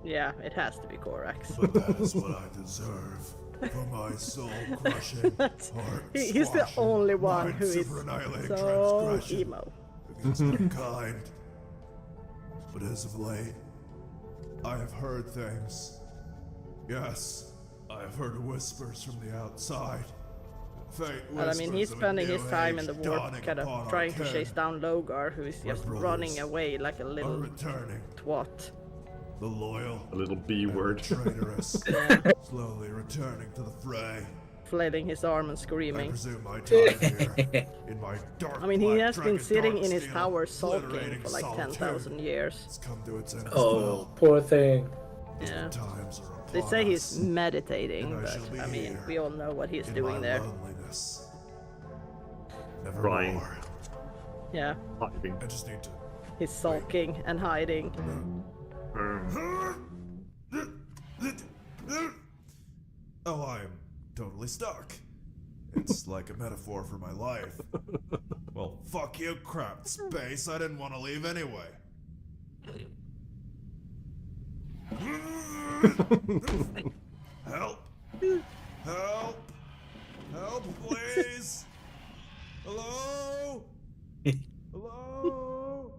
Yeah, it has to be Corax. But that is what I deserve for my soul-crushing, He's the only one who is mind-super-annihilating so transgression emo. against mankind. But as of late, I have heard things. Yes, I have heard whispers from the outside. Faint But I mean, he's whispers of a spending his new time age in the warp, dawning kind upon of our trying to kin. chase down Logar, who is My just brothers running away like a are little returning. twat. The loyal, A little B word. traitorous, Yeah. slowly returning to the fray. Flailing his arm and I screaming. presume my time here, in my dark I mean, he black has been dragon sitting dark in his steel, tower sulking obliterating for like solitude. 10,000 years. It's come to its end as Oh, well. poor thing. Yeah. Times are They upon say us, he's meditating, and I but shall be I mean, here we all know what he's in doing my there. loneliness. Crying. Nevermore. Yeah, Hiding. I just need to. he's sulking and hiding. Oh, I am totally stuck. It's like a metaphor for my life. Well, fuck you, crap space. I didn't want to leave anyway. Help! Help! Help, please! Hello? Hello?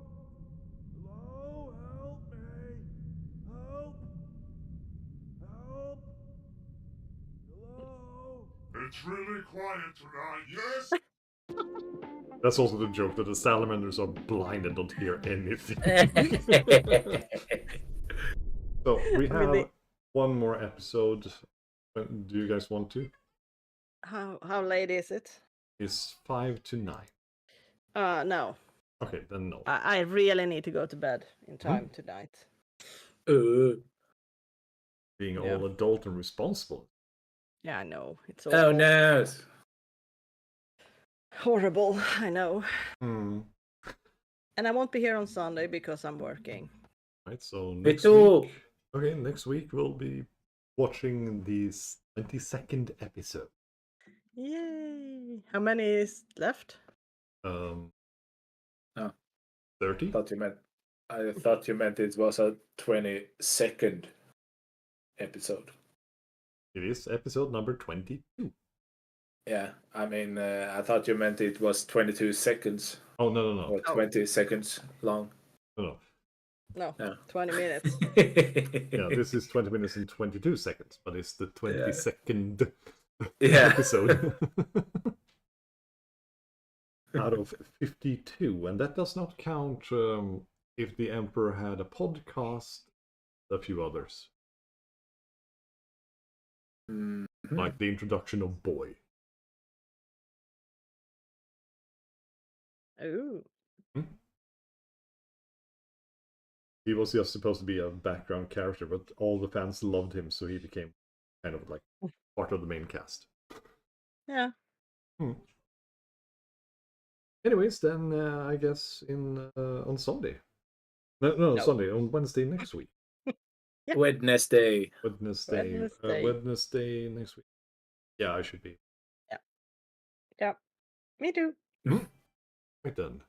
Hello? Help me! Help! Help! Hello? It's really quiet tonight, yes? That's also the joke that the salamanders are blind and don't hear anything. So we have one more episode. Do you guys want to? How late is it? It's 5 to 9. No. Okay, then no. I really need to go to bed in time tonight. Being all adult and responsible. Yeah, I know. It's Oh awful. no. Horrible, I know. Hmm. And I won't be here on Sunday because I'm working. Right, so Me next too. week. Okay, next week we'll be watching the 22nd episode. Yay! How many is left? 30? I thought you meant it was a 22nd episode. It is episode number 22. Yeah, I mean, I thought you meant it was 22 seconds. Oh, no. Or 20 seconds long. No. No, Yeah. 20 minutes. Yeah, this is 20 minutes and 22 seconds, but it's the 22nd Yeah. episode. out of 52, and that does not count if the Emperor had a podcast, a few others. Like the introduction of Boy. Ooh. He was just supposed to be a background character, but all the fans loved him, so he became kind of like part of the main cast. Yeah. Anyways, then I guess on Sunday. No, Sunday, on Wednesday next week. Wednesday. Wednesday next week. Yeah, I should be. Yeah. Me too. Right then.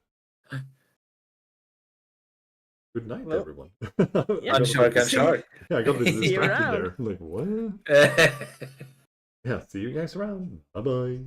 Good night, Well, everyone. I'm Shark. Yeah, I got a bit See you distracted around. there. Like, what? Yeah, see you guys around. Bye-bye.